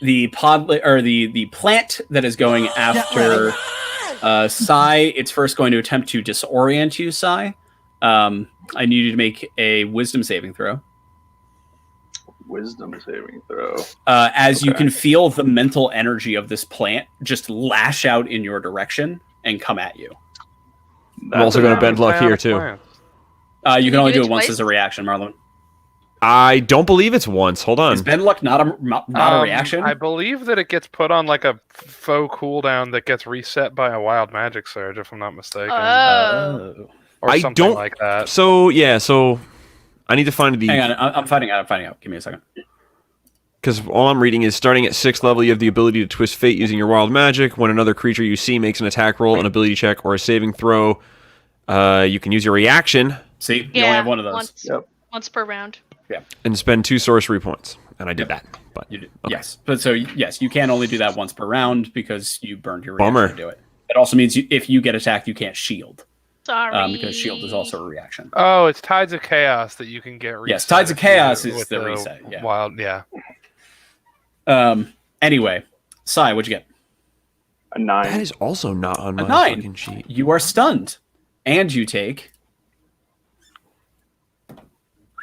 The the plant that is going after Sai, it's first going to attempt to disorient you, Sai. I need you to make a wisdom saving throw. Wisdom saving throw. As you Okay. can feel the mental energy of this plant just lash out in your direction and come at you. I'm also That's gonna a- bend luck here too. You can only do do it it once twice? as a reaction, Marlon. I don't believe it's once. Hold on. Is bend luck not a reaction? I believe that it gets put on like a faux cooldown that gets reset by a wild magic surge, if I'm not mistaken, Oh. or I something don't- like that. So yeah, so I need to find the. Hang on, I'm finding out. Give me a second. Because all I'm reading is starting at 6th level, you have the ability to twist fate using your wild magic. When another creature you see makes an attack roll, an ability check, or a saving throw, you can use your reaction See, you Yeah, only have one of those. Once per round. and spend 2 sorcery points. And I did that. But You did. Okay. Yes, but so yes, you can only do that once per round because you burned your Bummer. reaction to do it. It also means if you get attacked, you can't shield Sorry. because shield is also a reaction. Oh, it's Tides of Chaos that you can get reset. Yes, Tides of if you do Chaos it is with the reset, yeah. Wild, yeah. Anyway, Sai, what'd you get? A 9. that is also not on A my 9. fucking sheet. You are stunned, and you take.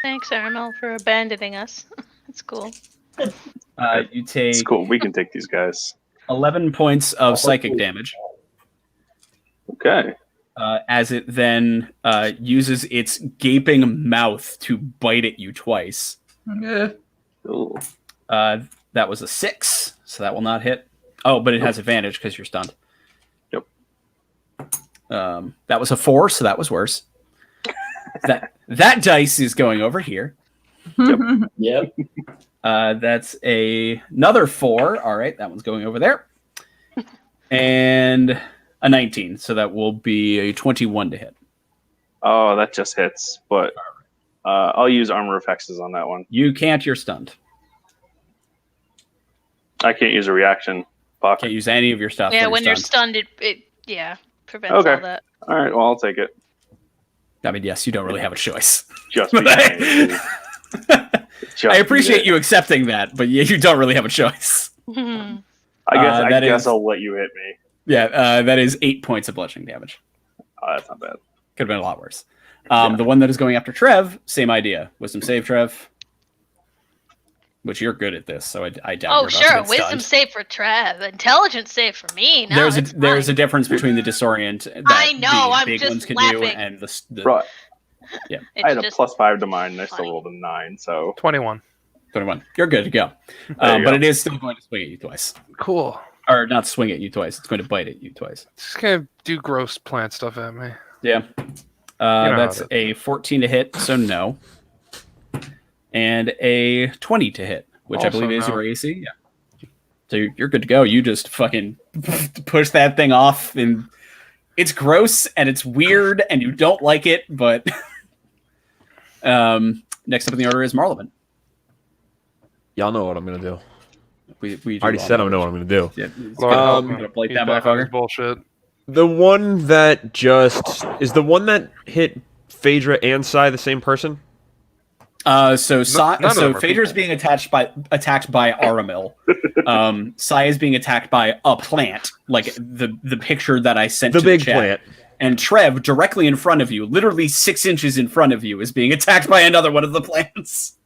Thanks, Aramel, for abandoning us. That's cool. You take It's cool. We can take these guys. 11 points of psychic damage. Okay. As it then uses its gaping mouth to bite at you twice. Cool. That was a 6, so that will not hit. Oh, but it has advantage because you're stunned. Yep. That was a 4, so that was worse. That dice is going over here. Yep. That's another 4. All right, that one's going over there. And a 19, so that will be a 21 to hit. Oh, that just hits. But I'll use armor of hexes on that one. You can't, you're stunned. I can't use a reaction. Fuck. Can't use any of your stuff. Yeah, when when you're stunned, it prevents Okay. all that. All right. Well, I'll take it. I mean, yes, you don't really have a choice. Just be nice. I appreciate you accepting that, but you don't really have a choice. Mhm. I that guess is- I'll let you hit me. Yeah, that is 8 points of bludgeoning damage. Oh, that's not bad. Could have been a lot worse. Yeah. The one that is going after Trev, same idea. Wisdom save, Trev. Which you're good at this, so I doubt. Oh, you're about to sure. get Wisdom stunned. save for Trev. Intelligence save for me. No, There's a difference between the disorient that I know, the I'm big just ones can laughing. do and the Bro, It's I had a just +5 to mine, and I still funny. rolled a 9. So 21. 21. You're good to go. There you But go. it is still going to swing at you twice, Cool. or not swing at you twice. It's going to bite at you twice. Just gonna do gross plant stuff at me. Yeah. how That's it a 14 to hit, so no. And a 20 to hit, which I Also believe is no. your AC. Yeah. So you're good to go. You just fucking push that thing off, and it's gross and it's weird, and you don't like it. But next up in the order is Marlevin. Y'all know what I'm gonna do. We I already said I know what I'm gonna do. Yeah, Lord help I'm me. gonna plate He's that back on his motherfucker. bullshit. The one that just is the one that hit Phaedra and Sai the same person. So none of them are Phaedra's people. being attacked by Aramil. Sai is being attacked by a plant, like the picture that I sent The to big the chat. plant. And Trev, directly in front of you, literally 6 inches in front of you, is being attacked by another one of the plants.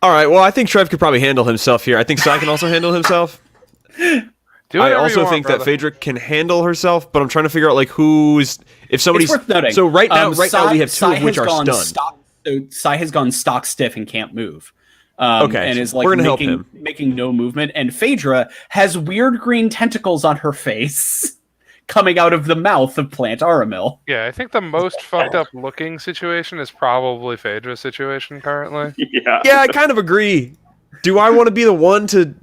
All right. Well, I think Trev could probably handle himself here. I think Sai can also handle himself. I also think that Phaedra can handle herself, but I'm trying to figure out like who's if somebody's. It's worth noting. So right now we have two of which are stunned. So Sai has gone stock stiff and can't move. Okay, and so is like we're gonna help him. making no movement. And Phaedra has weird green tentacles on her face coming out of the mouth of Plant Aramil. Yeah, I think the most fucked up looking situation is probably Phaedra's situation currently. Yeah, I kind of agree. Do I want to be the one to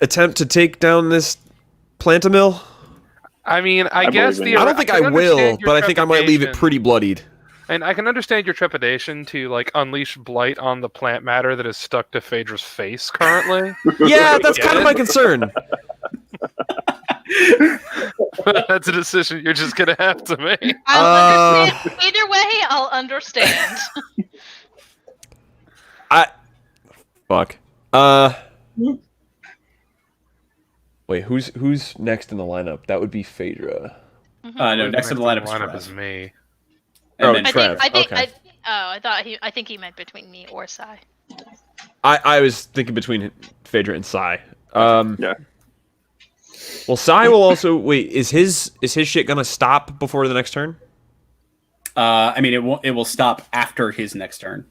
attempt to take down this Plantamil? I mean, I guess believe in you. I don't think I will, but I think I might leave it pretty bloodied. And I can understand your trepidation to like unleash blight on the plant matter that is stuck to Phaedra's face currently. Yeah, that's kind of my concern. That's a decision you're just gonna have to make. I'll understand. Either way, I'll understand. Fuck. Wait, who's next in the lineup? That would be Phaedra. No, next in the lineup is me. And Oh, then Trev. I think he meant between me or Sai. I was thinking between Phaedra and Sai. Yeah. Well, Sai will also wait. Is his shit gonna stop before the next turn? I mean, it will stop after his next turn.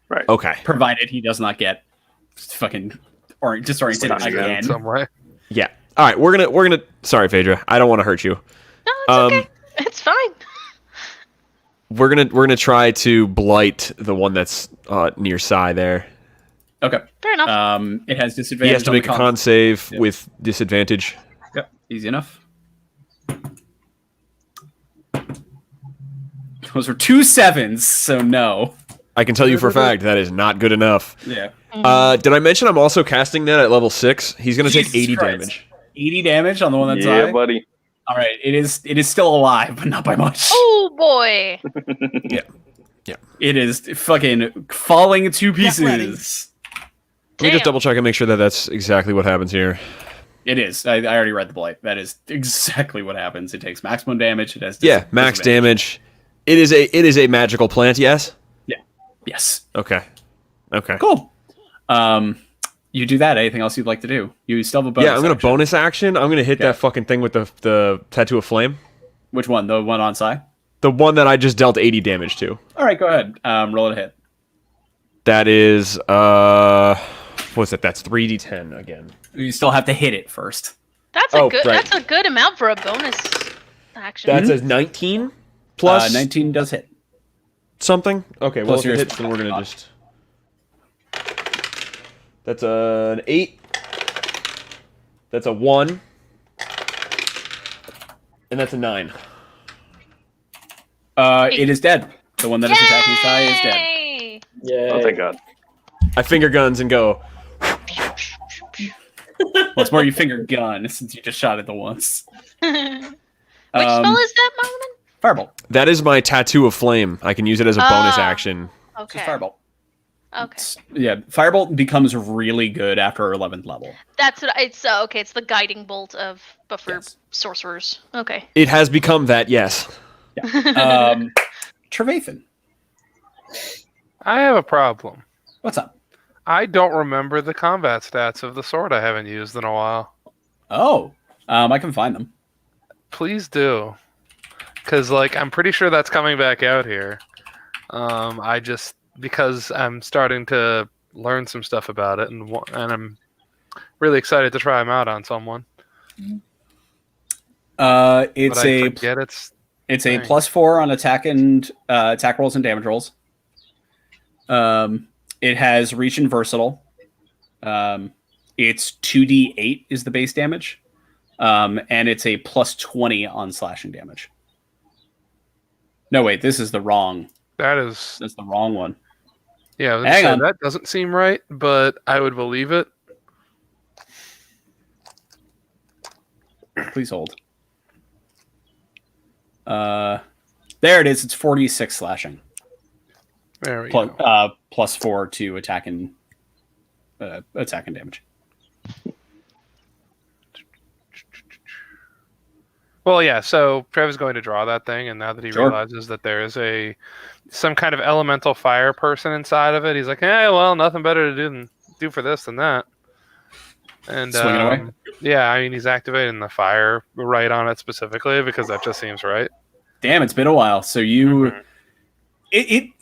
Right. Okay. Provided he does not get fucking disoriented again. Some way. Yeah. All right. We're gonna. Sorry, Phaedra. I don't want to hurt you. No, it's okay. It's fine. We're gonna try to blight the one that's near Sai there. Okay. Fair enough. It has disadvantage. He has to make a con save with disadvantage. Yep. Easy enough. Those were 2 7s, so no. I can tell you for a fact that is not good enough. Yeah. Did I mention I'm also casting that at level 6? He's gonna take 80 Christ. damage. 80 damage on the one that's Yeah, high? buddy. All right. It is still alive, but not by much. Oh boy. Yeah. It is fucking falling to pieces. Let me just Damn. double check and make sure that that's exactly what happens here. It is. I already read the blight. That is exactly what happens. It takes maximum damage. It has Max disadvantage. damage. It is a magical plant. Yes. Yes. Okay. Cool. You do that. Anything else you'd like to do? You still have a bonus. Yeah, I'm gonna action. bonus action. I'm gonna hit that fucking thing with the tattoo of flame. Which one? The one on Sai? The one that I just dealt 80 damage to. All right, go ahead. Roll it a hit. That is what's it? That's 3d10 again. You still have to hit it first. That's Oh, a good. right. That's a good amount for a bonus action. That's a 19 plus 19 does hit. something. Okay, well Plus if it your hits, then we're gonna just. That's an 8. That's a 1. And that's a 9. It is dead. The one that is attacking Sai is dead. Yay! Yeah. Oh, thank God. I finger guns and go. Well, it's more you finger gun since you just shot it the once. Which spell is that, Marlon? Firebolt. That is my tattoo of flame. I can use it as a bonus action. Okay. Just firebolt. Okay. Yeah, firebolt becomes really good after 11th level. That's what it's okay. It's the guiding bolt of buffer Yes. sorcerers. Okay. It has become that, yes. Trevathan, I have a problem. what's up? I don't remember the combat stats of the sword I haven't used in a while. Oh, I can find them. Please do. Because, like, I'm pretty sure that's coming back out here. Because I'm starting to learn some stuff about it, and I'm really excited to try them out on someone. It's But I a forget it's it's a thing. +4 on attack and attack rolls and damage rolls. It has reach and versatile. It's 2d8 is the base damage, and it's a +20 on slashing damage. No, wait, this is the wrong. That's the wrong one. Yeah, I was gonna Hang say, on. that doesn't seem right, but I would believe it. Please hold. There it is. It's 46 slashing. There we Plus, go. +4 to attack and damage. Well, yeah. So Trev is going to draw that thing, and now that he Sure. realizes that there is some kind of elemental fire person inside of it, he's like, "Hey, well, nothing better to do for this than that." And Swinging away? yeah, I mean he's activating the fire right on it specifically because that just seems right. Damn, it's been a while. So you, Mhm.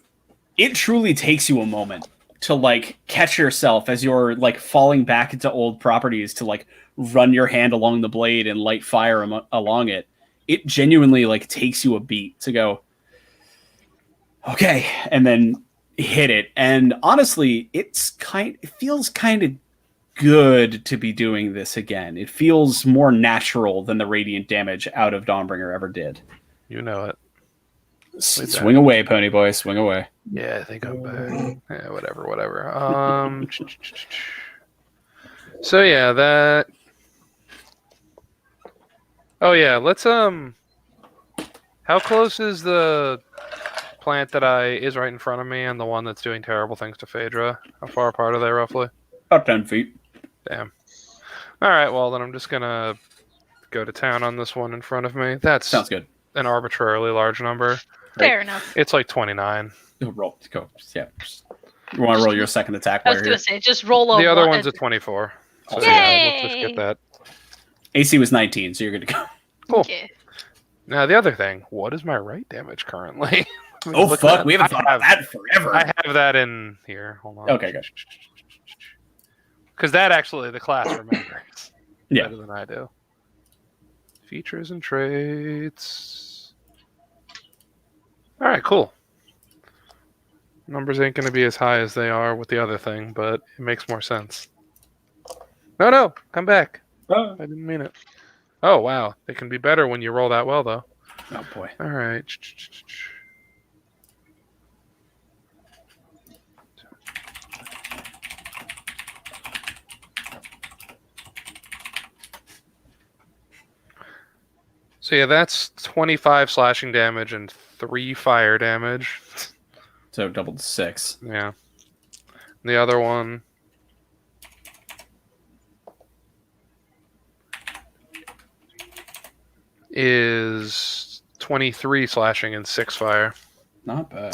it truly takes you a moment to like catch yourself as you're like falling back into old properties to like run your hand along the blade and light fire along it. It genuinely like takes you a beat to go, okay, and then hit it. And honestly, it feels kind of good to be doing this again. It feels more natural than the radiant damage out of Dawnbringer ever did. You know it. Swing away, pony boy, swing away. Yeah, I think I'm back. Yeah, whatever. So yeah, that. Oh yeah, let's How close is the plant that is right in front of me and the one that's doing terrible things to Phaedra? How far apart are they roughly? About 10 feet. Damn. All right, well then I'm just gonna go to town on this one in front of me. That's Sounds good. an arbitrarily large number. Fair enough. It's like 29. Roll. Go. Yeah. You want to roll your second attack? I was while gonna you're say, just roll a The other one- one's a 24. So Yay! yeah, let's just get that. AC was 19, so you're good to go. Cool. Okay. Now the other thing, what is my right damage currently? Oh Look fuck, at we haven't I thought about have- that forever. I have that in here. Hold on. Okay, good. Because that actually the class remembers Yeah. better than I do. Features and traits. All right, cool. Numbers ain't going to be as high as they are with the other thing, but it makes more sense. No, come back. I didn't mean it. Oh, wow. They can be better when you roll that well, though. Oh boy. All right. So yeah, that's 25 slashing damage and 3 fire damage. So doubled 6. Yeah. The other one is 23 slashing and 6 fire. Not bad.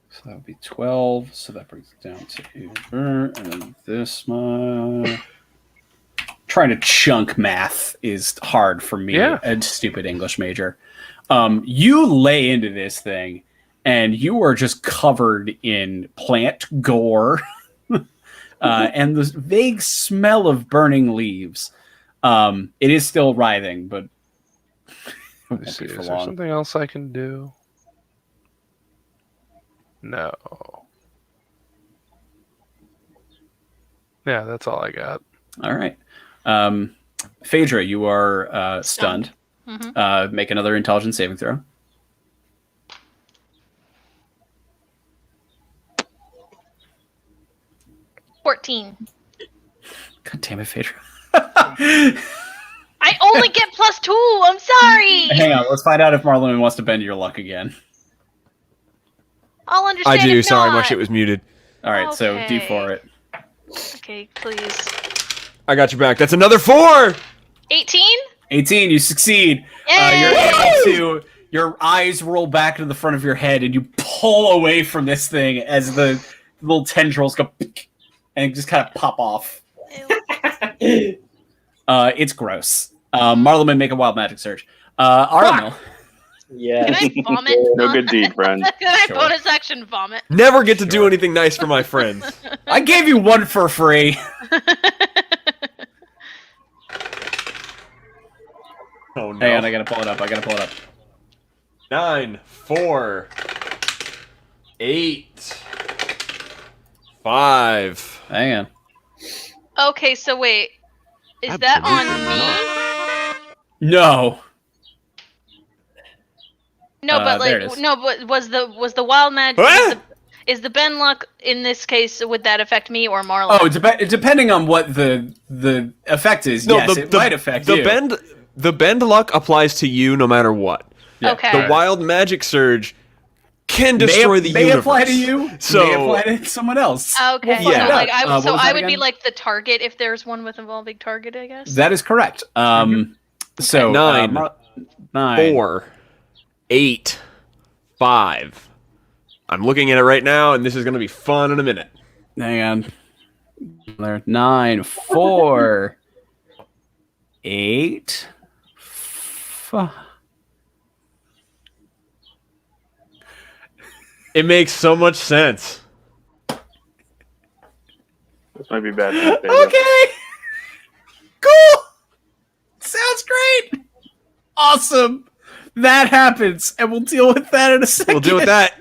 So that would be 12. So that brings it down to and then this much. Trying to chunk math is hard for me, Yeah. a stupid English major. You lay into this thing, and you are just covered in plant gore and the vague smell of burning leaves. It is still writhing, but it won't Let's be see, for is there long. something else I can do? No. Yeah, that's all I got. All right. Phaedra, you are stunned. Mhm. Make another intelligence saving throw. $14. God damn it, Phaedra. I only get +2. I'm sorry. Hang on, let's find out if Marlon wants to bend your luck again. I'll I understand. do. if Sorry, my not. shit was muted. All right, so Okay. D4 it. Okay, please. I got your back. That's another 4. 18. 18, you succeed. Yay! You're able to. Your eyes roll back to the front of your head, and you pull away from this thing as the little tendrils go and just kind of pop off. Ew. It's gross. Marlon, make a wild magic search. Arno. Yeah. Can I vomit? No good deed, friend. Can I Sure. bonus action vomit? Never get to do anything nice for my friends. I gave you one for free. Oh no. Hang on, I gotta pull it up. 9, 4, 8, 5. Hang on. Okay, so wait. Is that on me? No. No, but there it is. but was the wild magic? Ah! Is the Ben luck in this case? Would that affect me or Marlon? Oh, depending on what the effect is, yes, it might affect you. The bend luck applies to you no matter what. Yeah. Okay. The wild magic surge can destroy the may universe. apply to you. So- may apply to someone else. Okay. Yeah. So like what was I that would be again? like the target if there's one with involving target, I guess. That is correct. So 9, 9. 4, 8, 5. I'm looking at it right now, and this is going to be fun in a minute. Hang on. There. 9, 4, 8. It makes so much sense. This might be bad. For you, Okay. Cool. Sounds great. Awesome. That happens, and we'll deal with that in a second. We'll deal with that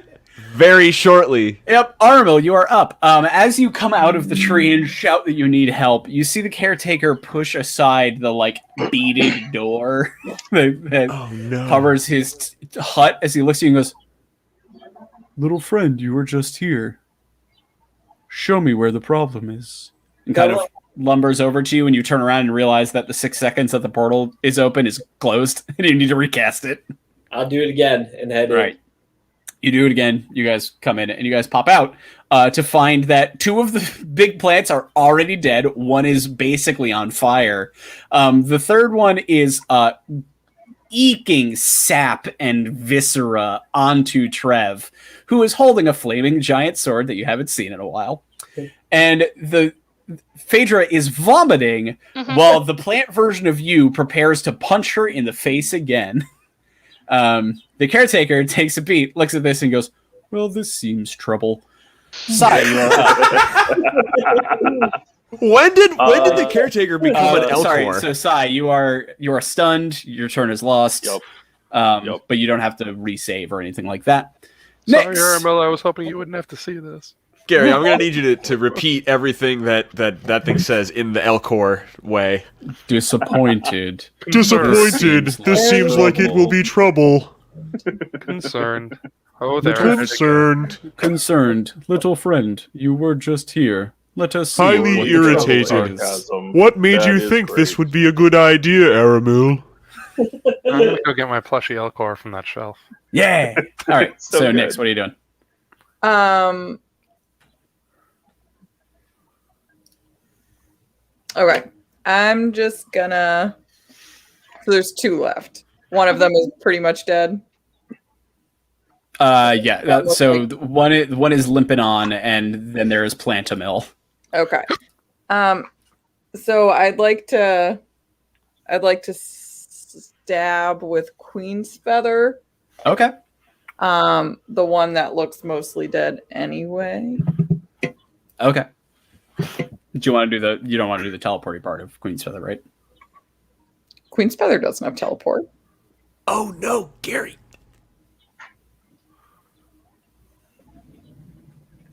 very shortly. Yep, Armil, you are up. As you come out of the tree and shout that you need help, you see the caretaker push aside the beaded door that covers his hut as he looks at you and goes, "Little friend, you were just here. Show me where the problem is." And kind of lumbers over to you, and you turn around and realize that the 6 seconds that the portal is open is closed, and you need to recast it. I'll do it again and head in. You do it again. You guys come in, and you guys pop out to find that 2 of the big plants are already dead. 1 is basically on fire. The third one is eking sap and viscera onto Trev, who is holding a flaming giant sword that you haven't seen in a while. And the Phaedra is vomiting while the plant version of you prepares to punch her in the face again. The caretaker takes a beat, looks at this, and goes, "Well, this seems trouble." Sai, you are up. When did the caretaker become an Elcor? Sorry, so Sai, you are stunned. Your turn is lost. Yep. But you don't have to resave or anything like that. Sorry, Next. Aramilla, I was hoping you wouldn't have to see this. Gary, I'm going to need you to repeat everything that thing says in the Elcor way. Disappointed. Disappointed. This seems like it will be trouble. Concerned. Oh, there. Concerned. Little friend, you were just here. Let us see. Highly what the irritated. trouble is. Sarcasm. What made That you is think great. this would be a good idea, Aramil? I'm gonna go get my plushie Elcor from that shelf. Yeah. All right. So So good. next, what are you doing? Okay. I'm just gonna. So there's 2 left. One of them is pretty much dead. Yeah. So one is limping on, and then there is Plantamil. Okay. So I'd like to stab with Queen's Feather. Okay. The one that looks mostly dead anyway. Okay. Do you want to do you don't want to do the teleporting part of Queen's Feather, right? Queen's Feather doesn't have teleport. Oh no, Gary.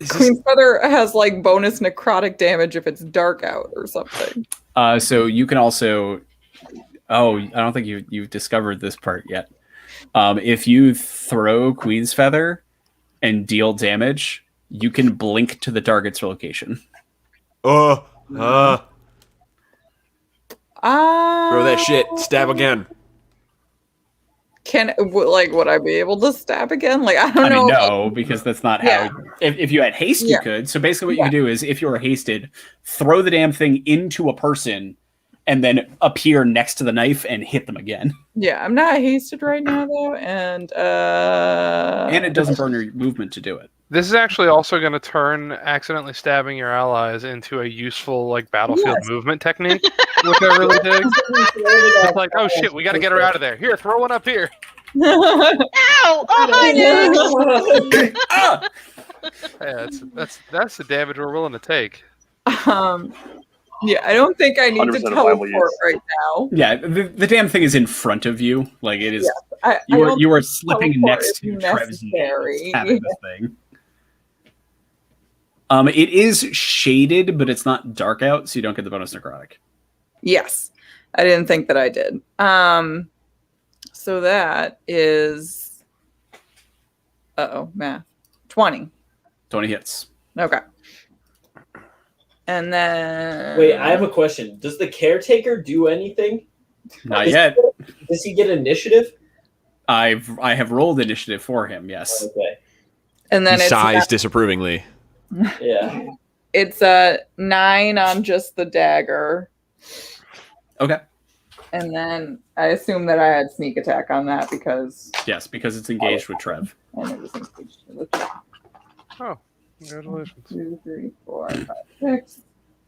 Queen's Feather has bonus necrotic damage if it's dark out or something. So you can also. Oh, I don't think you've discovered this part yet. If you throw Queen's Feather and deal damage, you can blink to the target's location. Throw Throw that shit. Stab again. Would I be able to stab again? I don't know. No, because that's not how. If you had haste, you could. So basically, what you can do is, if you are hasted, throw the damn thing into a person, and then appear next to the knife and hit them again. Yeah, I'm not hasted right now though, and it doesn't burn your movement to do it. This is actually also going to turn accidentally stabbing your allies into a useful battlefield movement technique, which I really dig. It's like, oh shit, we got to get her out of there. Here, throw one up here. Ow! Oh, hi, dude! Yeah, that's the damage we're willing to take. Yeah, I don't think I need to 100% teleport right now. Yeah, the damn thing is in front of you. It is. I You are slipping teleport next to if Trev's necessary. having this thing. It is shaded, but it's not dark out, so you don't get the bonus necrotic. Yes, I didn't think that I did. So that is, math, 20. 20 hits. Okay. And then Wait, I have a question. Does the caretaker do anything? Not yet. Does he get initiative? I have rolled initiative for him. Yes. Okay. And then He it's sighs disapprovingly. Yeah. it's a 9 on just the dagger, Okay. and then I assume that I had sneak attack on that because Yes, because it's engaged with Trev. and it was engaged. Oh, congratulations. 2, 3, 4, 5, 6.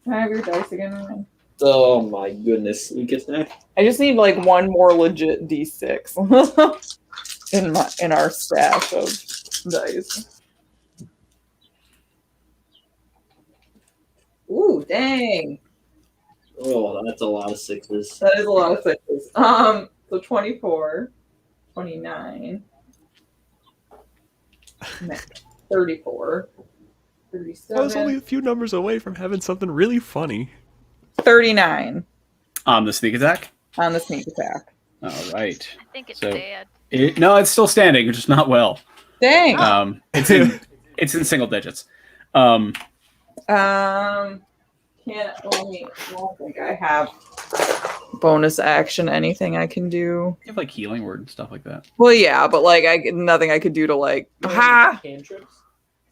Can I have your dice again, Ryan? Oh my goodness, Lucas. I just need like one more legit D6 in our stash of dice. Ooh, dang. Oh, that's a lot of sixes. That is a lot of sixes. So 24, 29, 34, 37. I was only a few numbers away from having something really funny. 39 On the sneak attack? on the sneak attack. All right. I think it's So- bad. No, it's still standing, just not well. Dang. It's in single digits. Can't let me. I don't think I have bonus action. Anything I can do? You have like healing word and stuff like that. Well, yeah, but like nothing I could do to like. Ha! Cantrips?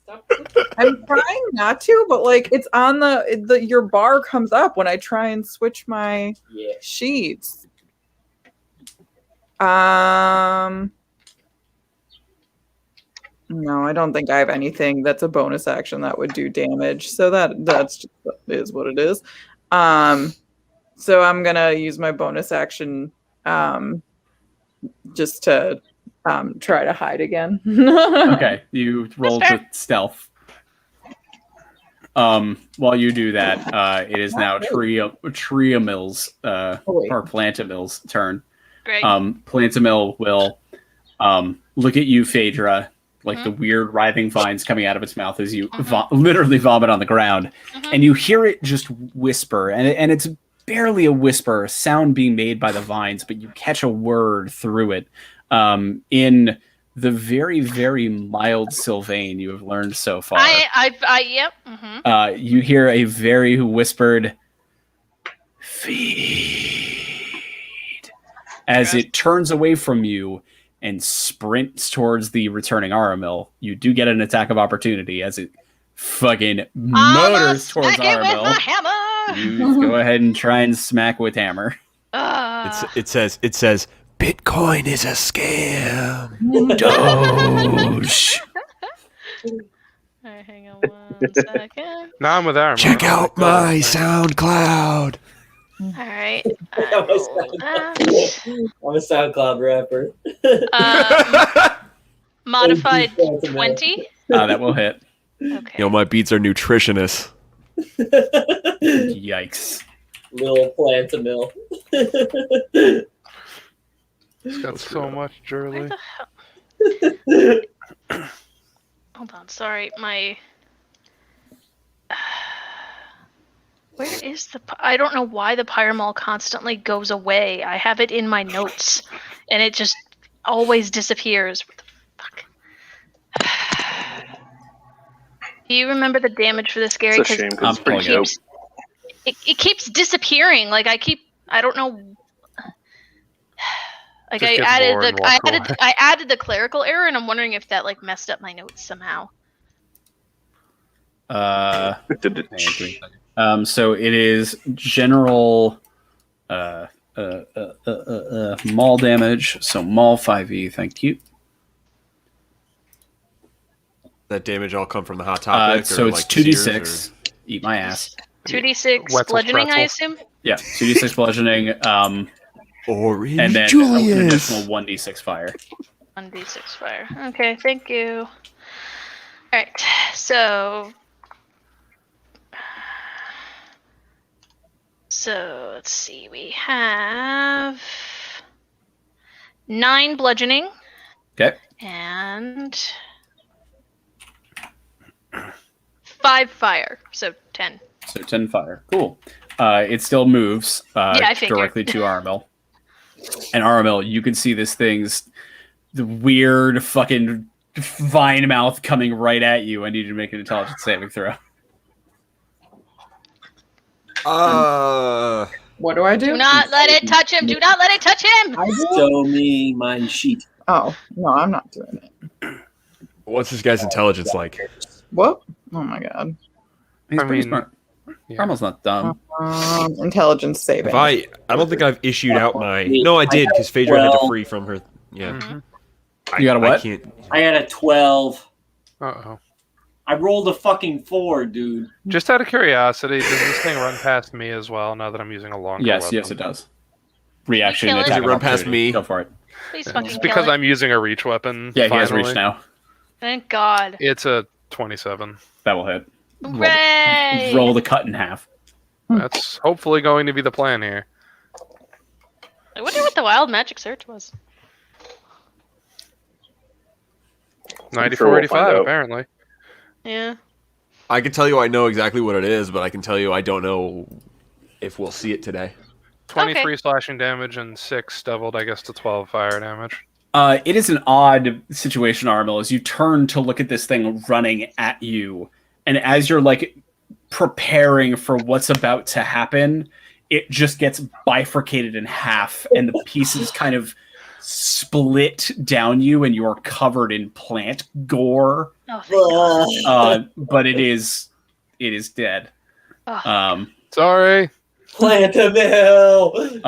Stop. I'm trying not to, but like it's on the your bar comes up when I try and switch my Yeah. sheets. No, I don't think I have anything that's a bonus action that would do damage. So that's just is what it is. So I'm gonna use my bonus action just to try to hide again. Okay, you rolled with stealth. While you do that, it is now Triamil's or Plantamil's turn. Great. Plantamil will look at you, Phaedra, like the weird writhing vines coming out of its mouth as you literally vomit on the ground, and you hear it just whisper, and it's barely a whisper, a sound being made by the vines, but you catch a word through it in the very, very mild Sylvain you have learned so far. Yep. Mm-hmm. You hear a very whispered feed as it turns away from you and sprints towards the returning Aramil. You do get an attack of opportunity as it fucking motors towards Aramil. You go ahead and try and smack with hammer. It says Bitcoin is a scam. Doge. Alright, hang on 1 second. No, I'm with Aaron. Check out my SoundCloud. Alright. I'm a SoundCloud rapper. Modified 20. That will hit. Okay. Yo, my beats are nutritionist. Yikes. Little Plantamil. It's got so much Where Jurley. the hell? Hold on, sorry, my. Where is the? I don't know why the Pyramol constantly goes away. I have it in my notes, and it just always disappears. What the fuck? Do you remember the damage for this, Gary? It's a shame because it's pretty dope. It keeps disappearing. Like I don't know. Like Just get bored and walk away. I added the clerical error, and I'm wondering if that like messed up my notes somehow. So it is general maul damage. So maul 5e, thank you. That damage all come from the hot topic? So or it's like 2d6. Eat my ass. 2d6 Wetzel's bludgeoning, I pretzel. assume. Yeah, 2d6 bludgeoning, Orange and then an Julius. additional 1d6 fire. 1d6 fire. Okay, thank you. Alright, so let's see. We have 9 bludgeoning Okay. and 5 fire, so 10. So 10 fire. Cool. It still moves I figured. directly to Aramil. And Aramil, you can see this thing's the weird fucking vine mouth coming right at you. I need you to make an intelligence saving throw. What do I do? Do not let it touch him! Do not let it touch him! I do? Show me my sheet. Oh no, I'm not doing it. What's this guy's intelligence like? What? Oh my god. He's I pretty mean, smart. yeah. Aramel's not dumb. Intelligence saving. If I don't think I've issued out my. No, I did because Phaedra had to free from her. Yeah. Mhm. You got a what? I can't. I got a 12. Uh-oh. I rolled a fucking 4, dude. Just out of curiosity, does this thing run past me as well? Now that I'm using a longer Yes, weapon? yes, it does. Reaction kill it? attack. Does it of run past opportunity. me? Go for it. Please Yeah, fucking it's kill because it. I'm using a reach weapon. Yeah, he has finally. reached now. Thank God. It's a 27. That will hit. Hooray! Roll the cut in half. That's hopefully going to be the plan here. I wonder what the wild magic search was. 9485, out. apparently. Yeah. I can tell you I know exactly what it is, but I can tell you I don't know if we'll see it today. 23 slashing damage and 6 doubled, I guess, to 12 fire damage. It is an odd situation, Armel, as you turn to look at this thing running at you, and as you're like preparing for what's about to happen, it just gets bifurcated in half, and the pieces kind of split down you, and you are covered in plant gore. Oh, thank God. But it is dead. Oh, Sorry. Plantamil!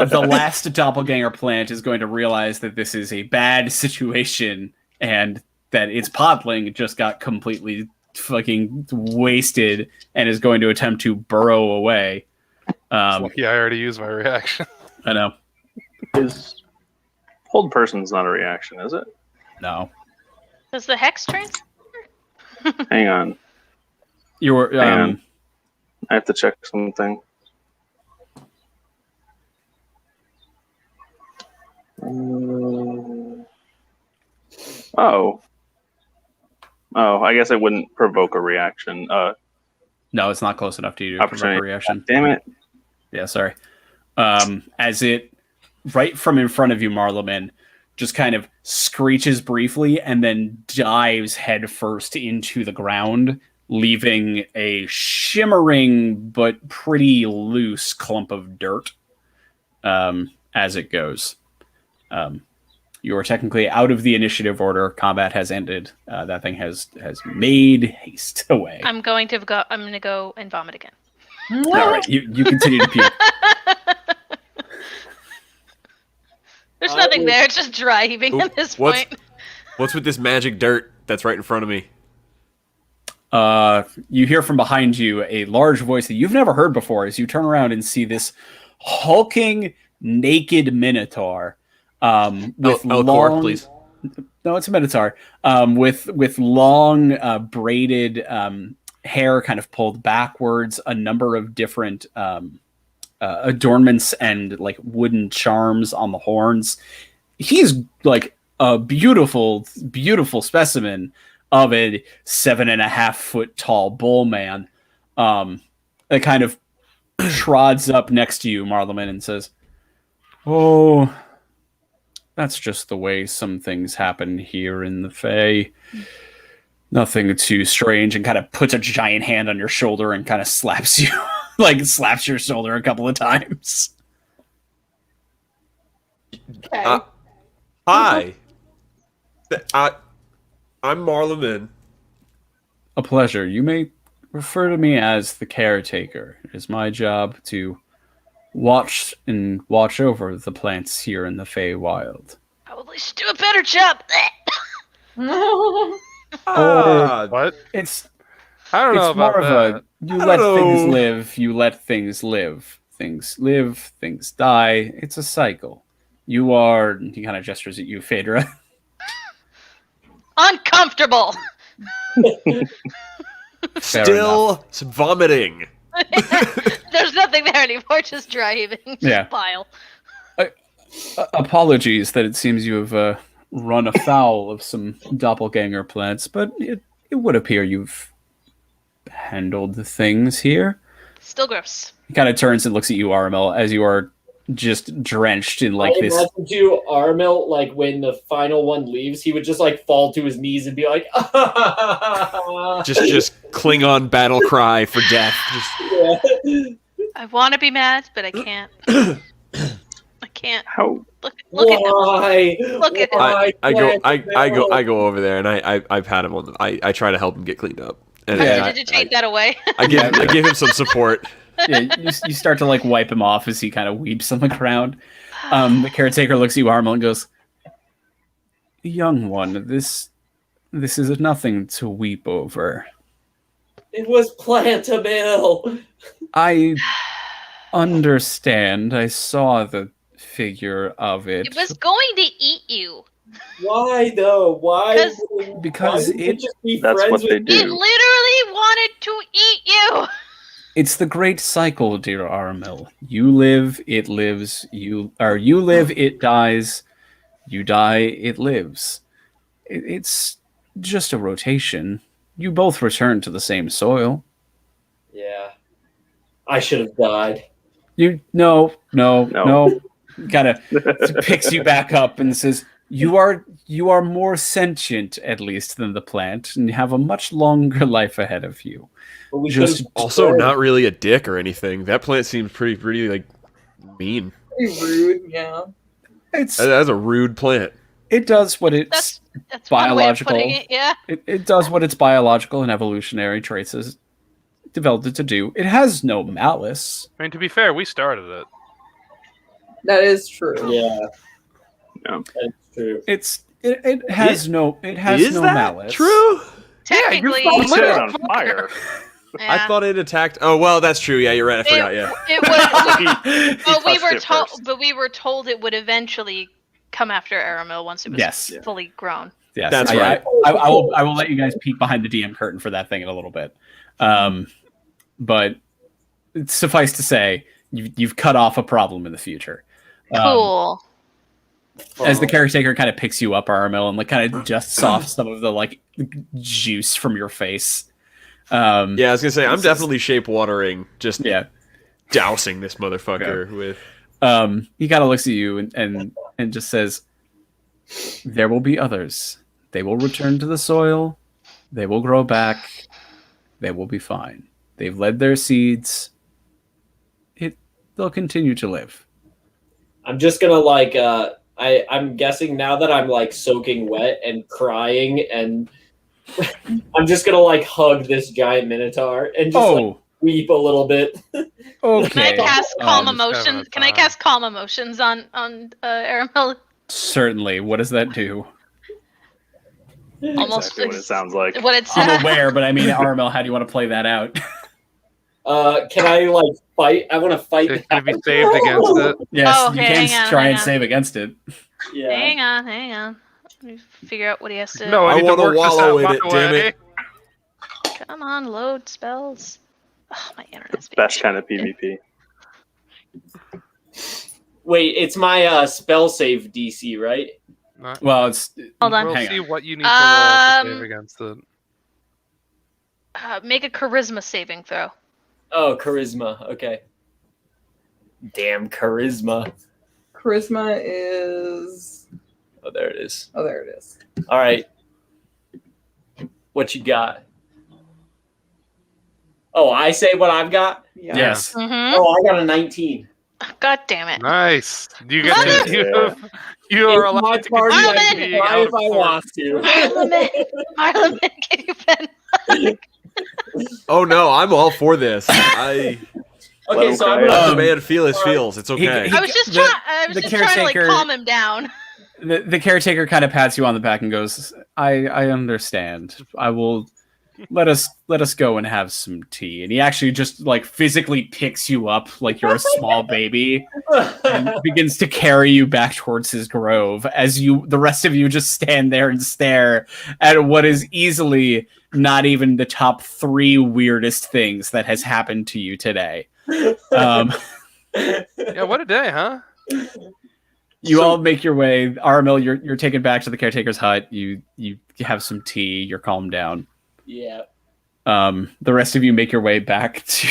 The last doppelganger plant is going to realize that this is a bad situation and that its podling just got completely fucking wasted and is going to attempt to burrow away. Lucky I already used my reaction. I know. Is hold person's not a reaction, is it? No. Does the hex transfer? Hang on. You were Hang on. I have to check something. Oh, I guess it wouldn't provoke a reaction. no, it's not close enough to you to provoke a Opportunity. reaction. Damn it. Yeah, sorry. As it right from in front of you, Marleman, just kind of screeches briefly and then dives headfirst into the ground, leaving a shimmering but pretty loose clump of dirt as it goes. You are technically out of the initiative order. Combat has ended. That thing has made haste away. I'm going to go and vomit again. All right, you continue to puke. There's nothing there. It's just dry heaving at this What's- point. What's with this magic dirt that's right in front of me? You hear from behind you a large voice that you've never heard before as you turn around and see this hulking, naked minotaur with Elcor, long... please. No, it's a minotaur. With long braided hair kind of pulled backwards, a number of different adornments and like wooden charms on the horns. He's like a beautiful specimen of a 7.5 foot tall bull man. That kind of trods up next to you, Marleman, and says, "Oh, that's just the way some things happen here in the Fae. Nothing too strange," and kind of puts a giant hand on your shoulder and kind of slaps you, like slaps your shoulder a couple of times. Okay. Hi. I'm Marleman. A pleasure. You may refer to me as the caretaker. It is my job to watch over the plants here in the Feywild. Probably should do a better job. What? It's I don't know it's more about of that. a you I let don't things know. live, you let things live. Things live, things die. It's a cycle. You are, he kind of gestures at you, Phaedra. Uncomfortable. Still vomiting. There's nothing there anymore. Just dry heaving. Just Yeah. pile. Apologies that it seems you have run afoul of some doppelganger plants, but it would appear you've handled the things here. Still gross. He kind of turns and looks at you, Armel, as you are just drenched in like I this. imagine too, Armel, like when the final one leaves, he would just like fall to his knees and be like, Just Klingon battle cry for death. Just yeah. I want to be mad, but I can't. I can't. How? Look at him. Why? Look at him. Why I go over there and I pat him on. I try to help him get cleaned up. And Yeah. Did you take that away? I give him some support. Yeah, you start to like wipe him off as he kind of weeps on the ground. The caretaker looks at you, Armel, and goes, "Young one, this This is nothing to weep over. It was Plantamil. I understand. I saw the figure of it. It was going to eat you. Why though? Why? Because why wouldn't it- just be That's friends what they with do. It literally wanted to eat you. It's the great cycle, dear Aramil. You live, it lives. You live, it dies. You die, it lives. It's just a rotation. You both return to the same soil. Yeah. I should have died. No. No. Kind of picks you back up and says, you are more sentient, at least, than the plant, and you have a much longer life ahead of you. But we Just- could've Also, spread. not really a dick or anything. That plant seems pretty like mean. Pretty rude, yeah. That's a rude plant. It does what it's That's one way of biological. putting it. Yeah. It does what its biological and evolutionary traits has developed it to do. It has no malice. I mean, to be fair, we started it. That is true. Yeah. Yeah. That's true. It has no Is no that malice. true? Technically, You set it Lit on fire. yeah. I thought it attacked. Oh well, that's true. Yeah, you're right. I forgot. Yeah. It was. He But we touched were it told. first. But we were told it would eventually come after Aramil once it was Yes. fully grown. Yes, That's I- right. I will let you guys peek behind the DM curtain for that thing in a little bit. But suffice to say, you've cut off a problem in the future. Cool. As the caretaker kind of picks you up, Aramil, and like kind of dusts off some of the like juice from your face. Yeah, I was gonna say I'm definitely shape watering, just Yeah. dousing this motherfucker with. He kind of looks at you and just says, "There will be others. They will return to the soil. They will grow back. They will be fine. They've led their seeds. They'll continue to live." I'm just gonna like I'm guessing now that I'm like soaking wet and crying and I'm just gonna like hug this giant minotaur and just like weep a little bit. Okay. Can I cast calm just having a emotions? Can I time. cast calm emotions on Aramil? Certainly. What does that do? Almost Exactly what it sounds like. What it's I'm aware, but I mean, Aramil, how do you want to play that out? Can I like fight? I want to fight. It can be saved against it. Yes, Oh, you okay, can hang on, try hang and on. save against it. Yeah. Hang on. Let me figure out what he has to. No, I I need to wanna work this wallow out in my it, damn way. it. Come on, load spells. Oh, my internet's being Best shit. kind of PvP. Wait, it's my spell save DC, right? Well, it's Hold on. We'll Hang see on. what you need to roll to save Um, against it. Make a charisma saving throw. Oh, charisma. Okay. Damn charisma. Charisma is. Oh, there it is. Oh, there it is. All right. What you got? Oh, I say what I've got. Yeah. yes. Mm-hmm. Oh, I got a 19. God damn it. Nice. You get Love to, you are It's my allowed to party. continue I Marlon! can being cry out if I of want to. Marlon, can you pen? Oh no, I'm all for this. I Okay, so I'm Okay. gonna. let the man feel his feels. It's okay. I was just The- trying. the trying to like caretaker- calm him down. The caretaker kind of pats you on the back and goes, I understand. I will let us go and have some tea. And he actually just like physically picks you up like you're a small baby and begins to carry you back towards his grove as the rest of you just stand there and stare at what is easily not even the top 3 weirdest things that has happened to you today. Yeah, what a day, huh? You all make your way. Aramil, you're taken back to the caretaker's hut. You have some tea. You're calmed down. Yeah. The rest of you make your way back to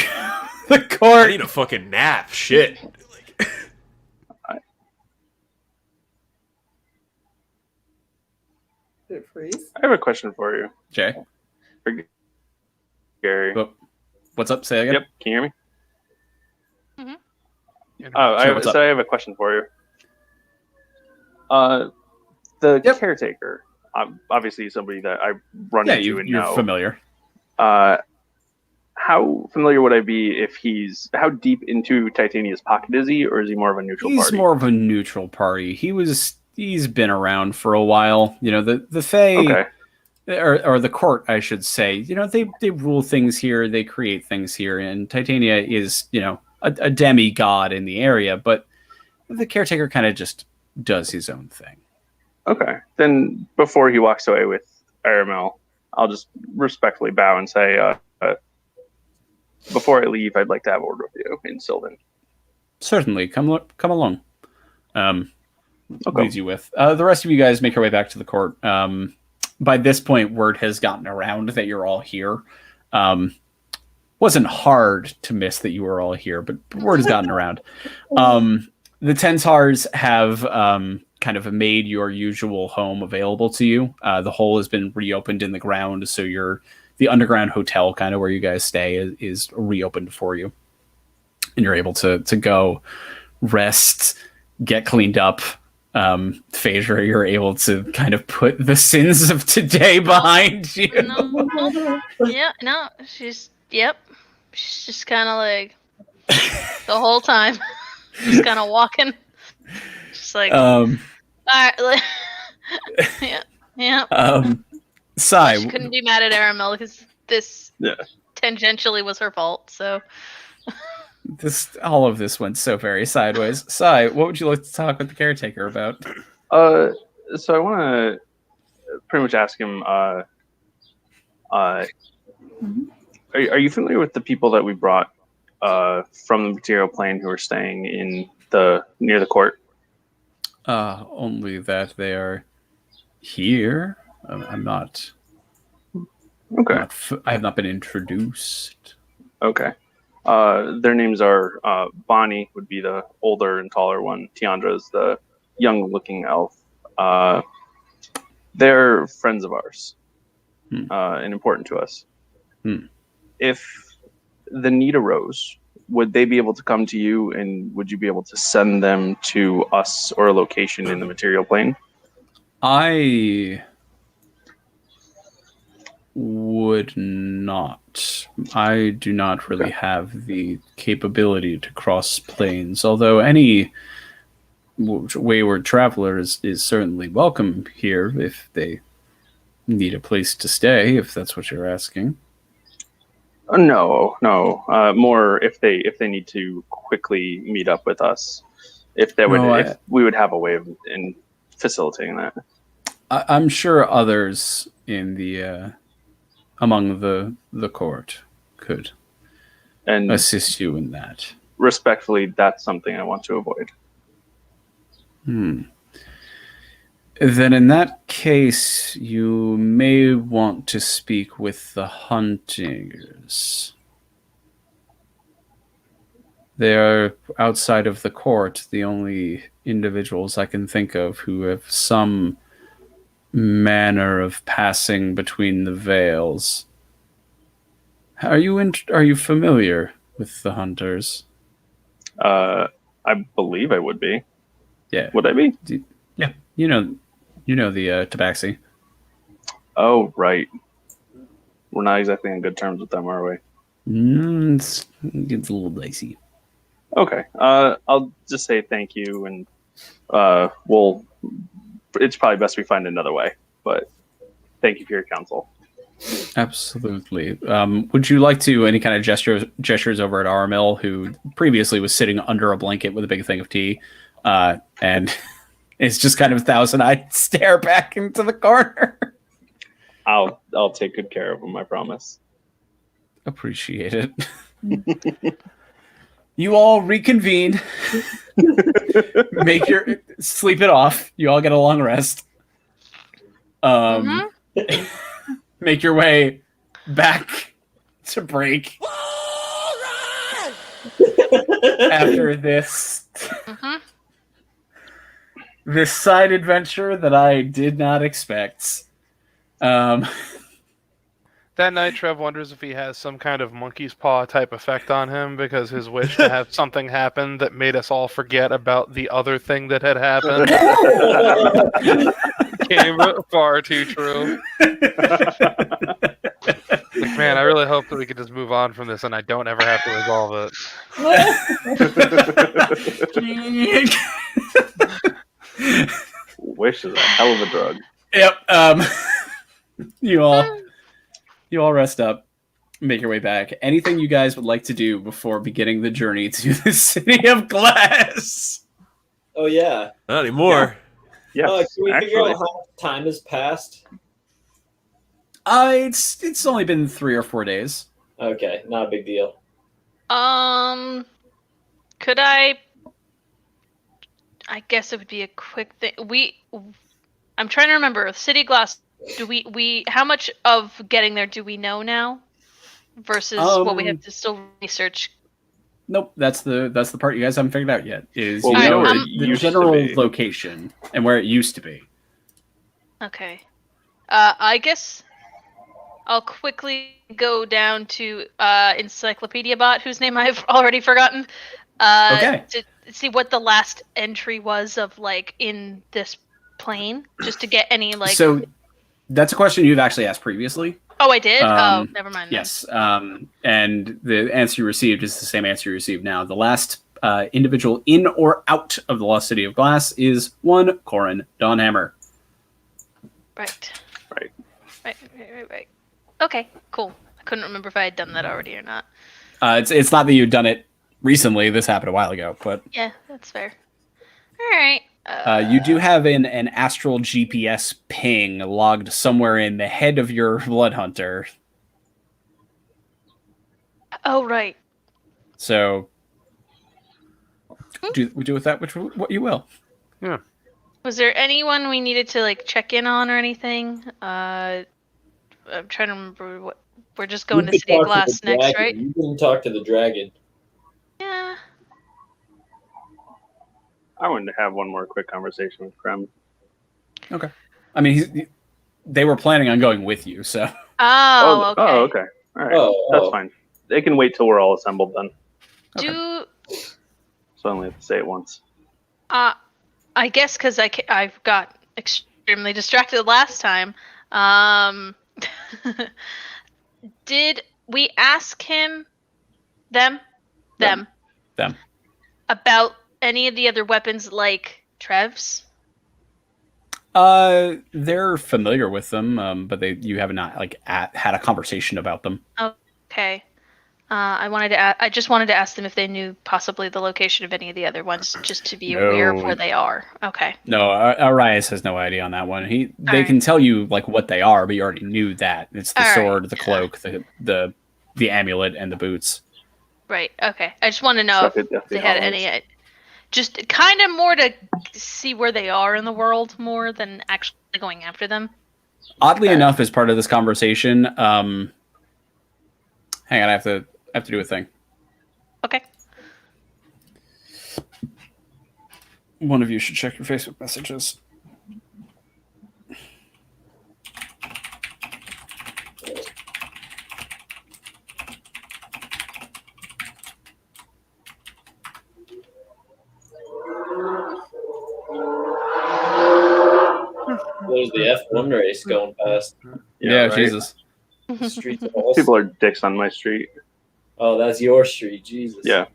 the I court. need a fucking nap. Shit. Did it freeze? I have a question for you, Jay, Gary. Oh, what's up? Say again. Yep, can you hear me? You know, Oh, Sure, what's up? I have a question for you. The Yep. caretaker, obviously somebody that I run Yeah, into and you're know. familiar. How familiar would I be if how deep into Titania's pocket is he, or is he more of a neutral He's party? more of a neutral party. He's been around for a while. You know, the Fae Okay. or the court, I should say. They rule things here, they create things here, and Titania is a demigod in the area, but the caretaker kind of just does his own thing. Okay, then before he walks away with Aramel, I'll just respectfully bow and say, before I leave, I'd like to have a word with you in Sylvan. Certainly, come along. Okay. Leads you with the rest of you guys make your way back to the court. By this point, word has gotten around that you're all here. Wasn't hard to miss that you were all here, but word has gotten around. The Tentars have kind of made your usual home available to you. The hole has been reopened in the ground, so the underground hotel, kind of where you guys stay, is reopened for you, and you're able to go rest, get cleaned up. Phaedra, you're able to kind of put the sins of today behind you. She's just kind of like the whole time, just kind of walking, just like, all right, yeah. Sai, she couldn't be mad at Aramel because this tangentially was her fault. So all of this went so very sideways. Sai, what would you like to talk with the caretaker about? So I want to pretty much ask him. Are you familiar with the people that we brought from the material plane who are staying in near the court? Only that they are here. I'm not. Okay. I have not been introduced. Okay. Their names are Bonnie would be the older and taller one. Tiandra is the young-looking elf. They're friends of ours and important to us. If the need arose, would they be able to come to you, and would you be able to send them to us or a location in the material plane? I would not. I do not really have the capability to cross planes, although any wayward traveler is certainly welcome here if they need a place to stay, if that's what you're asking. No. More if they need to quickly meet up with us. If we would have a way of in facilitating that. I'm sure others in the among the court could assist you in that. Respectfully, that's something I want to avoid. Then in that case, you may want to speak with the Hunters. They are outside of the court, the only individuals I can think of who have some manner of passing between the veils. Are you familiar with the Hunters? I believe I would be. Yeah. Would I be? Yeah. You know the Tabaxi. Oh, right. We're not exactly on good terms with them, are we? It's a little dicey. Okay. I'll just say thank you, and it's probably best we find another way, but thank you for your counsel. Absolutely. Would you like to any kind of gestures over at Aramil, who previously was sitting under a blanket with a big thing of tea, and it's just kind of thousand-eyed stare back into the corner? I'll take good care of him, I promise. Appreciate it. You all reconvene. Sleep it off. You all get a long rest. Make your way back to break. After this this side adventure that I did not expect. That night, Trev wonders if he has some kind of monkey's paw type effect on him because his wish to have something happen that made us all forget about the other thing that had happened came far too true. Like, man, I really hope that we could just move on from this and I don't ever have to resolve it. Wish is a hell of a drug. Yep. You all rest up, make your way back. Anything you guys would like to do before beginning the journey to the City of Glass? Oh yeah. Not anymore. Yes, Can we figure actually. out how much time has passed? It's only been 3 or 4 days. Okay, not a big deal. Could I guess it would be a quick thing. I'm trying to remember. City Glass. Do we how much of getting there do we know now versus what we have to still research? Nope, that's the part you guys haven't figured out yet. Is Well, you we know know where the it used to general be. location and where it used to be. Okay. I guess I'll quickly go down to Encyclopedia Bot, whose name I've already forgotten. Okay. To see what the last entry was of like in this plane, just to get any like. So that's a question you've actually asked previously. Oh, I did. Never mind. Then. Yes, and the answer you received is the same answer you received now. The last individual in or out of the Lost City of Glass is one Corin Dawnhammer. Right. Right. Right. Okay, cool. I couldn't remember if I had done that already or not. It's not that you've done it recently. This happened a while ago, but Yeah, that's fair. All right. you do have an astral GPS ping logged somewhere in the head of your blood hunter. Oh, right. So do with that what you will. Yeah. Was there anyone we needed to like check in on or anything? I'm trying to remember what. We're just going You to could City of talk to Glass the next, dragon. right? You can talk to the dragon. Yeah. I wanted to have one more quick conversation with Krem. Okay. I mean, they were planning on going with you, so. Oh, okay. Oh, okay. All right. That's fine. They can wait till we're all assembled then. Do So I only have to say it once. I guess because I got extremely distracted last time. Did we ask him them about any of the other weapons like Trev's? They're familiar with them, but you have not had a conversation about them. Okay. I just wanted to ask them if they knew possibly the location of any of the other ones, just to be aware of where they are. Okay. No, Arias has no idea on that one. They can tell you like what they are, but you already knew that. It's the sword, the cloak, the amulet, and the boots. Right. Okay. I just want to know if they had any. Just kind of more to see where they are in the world more than actually going after them. Oddly enough, as part of this conversation, hang on, I have to do a thing. Okay. One of you should check your Facebook messages. There's the F1 race going past. Yeah, right? Jesus. Streets of all. People are dicks on my street. Oh, that's your street, Jesus. Yeah.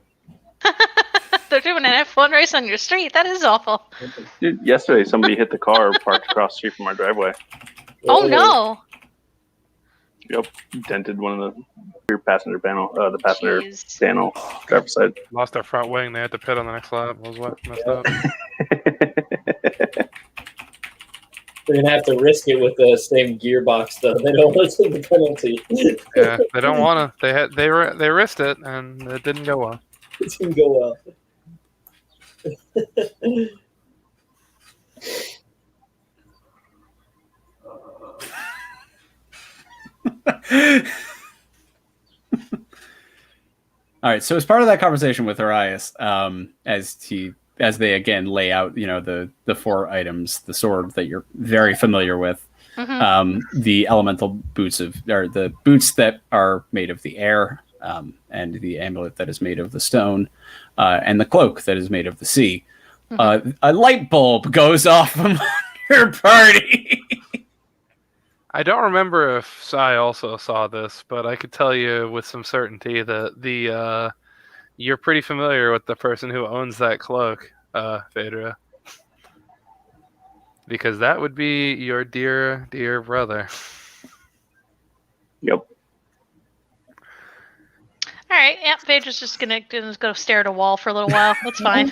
They're doing an F1 race on your street. That is awful. Dude, yesterday somebody hit the car parked across the street from our driveway. Oh no! Yep. Dented one of the rear passenger panel, the passenger Jeez. panel, driver's side. Lost their front wing. They had to pit on the next lap. Was what messed up. They're gonna have to risk it with the same gearbox, though. They don't want to take the penalty. Yeah, they don't want to. They risked it, and it didn't go well. It didn't go well. All right. So as part of that conversation with Arias, as they again lay out, the 4 items, the sword that you're very familiar with, the elemental boots the boots that are made of the air, and the amulet that is made of the stone, and the cloak that is made of the sea. A light bulb goes off among your party. I don't remember if Sai also saw this, but I could tell you with some certainty that you're pretty familiar with the person who owns that cloak, Phaedra. Because that would be your dear, dear brother. Yep. All right, yeah, Phaedra's just gonna go stare at a wall for a little while. That's fine.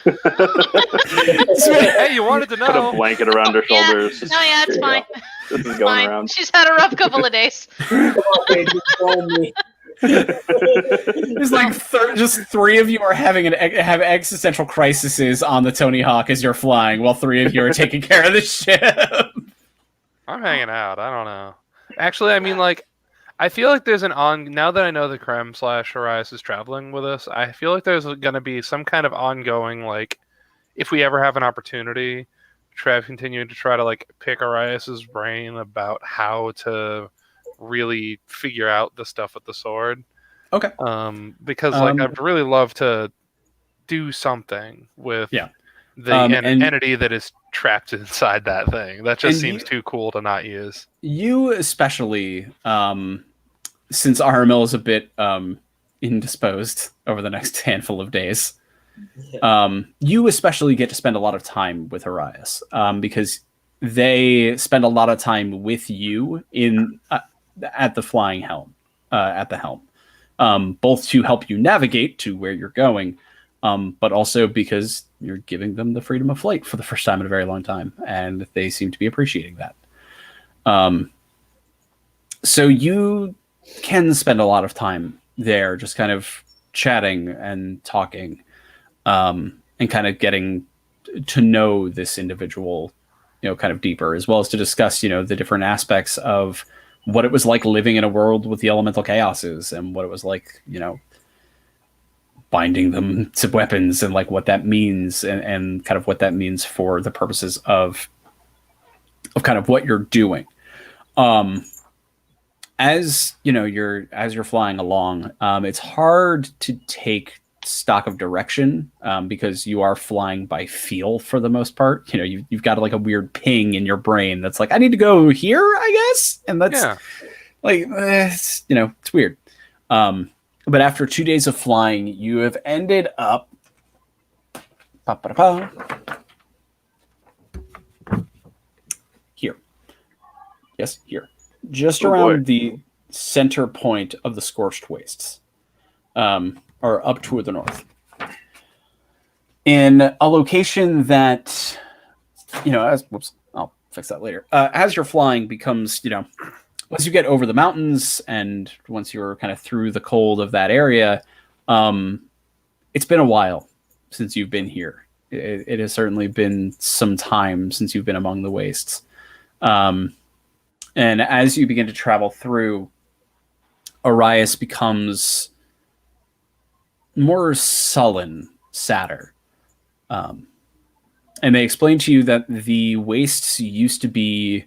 Hey, you wanted to Put a know. blanket around her Yeah. shoulders. No, yeah, it's Here you fine. go. This is It's going fine. around. She's had a rough couple of days. Come on, baby, join me. There's like just three of you are have existential crises on the Tony Hawk as you're flying, while three of you are taking care of the ship. I'm hanging out. I don't know. Actually, I mean, like, I feel like there's now that I know the Krem / Arias is traveling with us, I feel like there's going to be some kind of ongoing, like, if we ever have an opportunity, continuing to try to, like, pick Arias's brain about how to really figure out the stuff with the sword. Okay. Because, like, I'd really love to do something with the entity that is trapped inside that thing. That just seems too cool to not use. You especially, since Aramil is a bit indisposed over the next handful of days, you especially get to spend a lot of time with Arias, because they spend a lot of time with you at the flying helm, at the helm, both to help you navigate to where you're going, but also because you're giving them the freedom of flight for the first time in a very long time, and they seem to be appreciating that. So you can spend a lot of time there just kind of chatting and talking, and kind of getting to know this individual, kind of deeper, as well as to discuss, the different aspects of what it was like living in a world with the elemental chaoses, and what it was like, binding them to weapons, and like what that means, and kind of what that means for the purposes of kind of what you're doing. As you're flying along, it's hard to take stock of direction, because you are flying by feel for the most part. You've got like a weird ping in your brain that's like, I need to go here, I guess, and that's it's weird. But after 2 days of flying, you have ended up here. Yes, here. Just around the center point of the Scorched Wastes, or up toward the north, in a location that, I'll fix that later. As you're flying becomes, once you get over the mountains and once you're kind of through the cold of that area, it's been a while since you've been here. It has certainly been some time since you've been among the wastes. And as you begin to travel through, Arias becomes more sullen, sadder. And they explain to you that the wastes used to be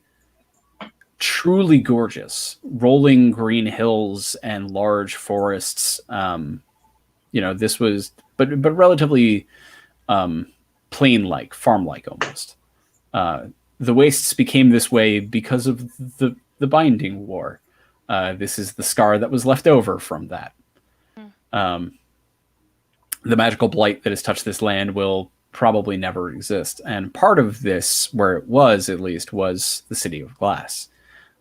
truly gorgeous, rolling green hills and large forests. This was, but relatively plain-like, farm-like almost. The wastes became this way because of the Binding War. This is the scar that was left over from that. The magical blight that has touched this land will probably never exist. And part of this, where it was at least, was the City of Glass.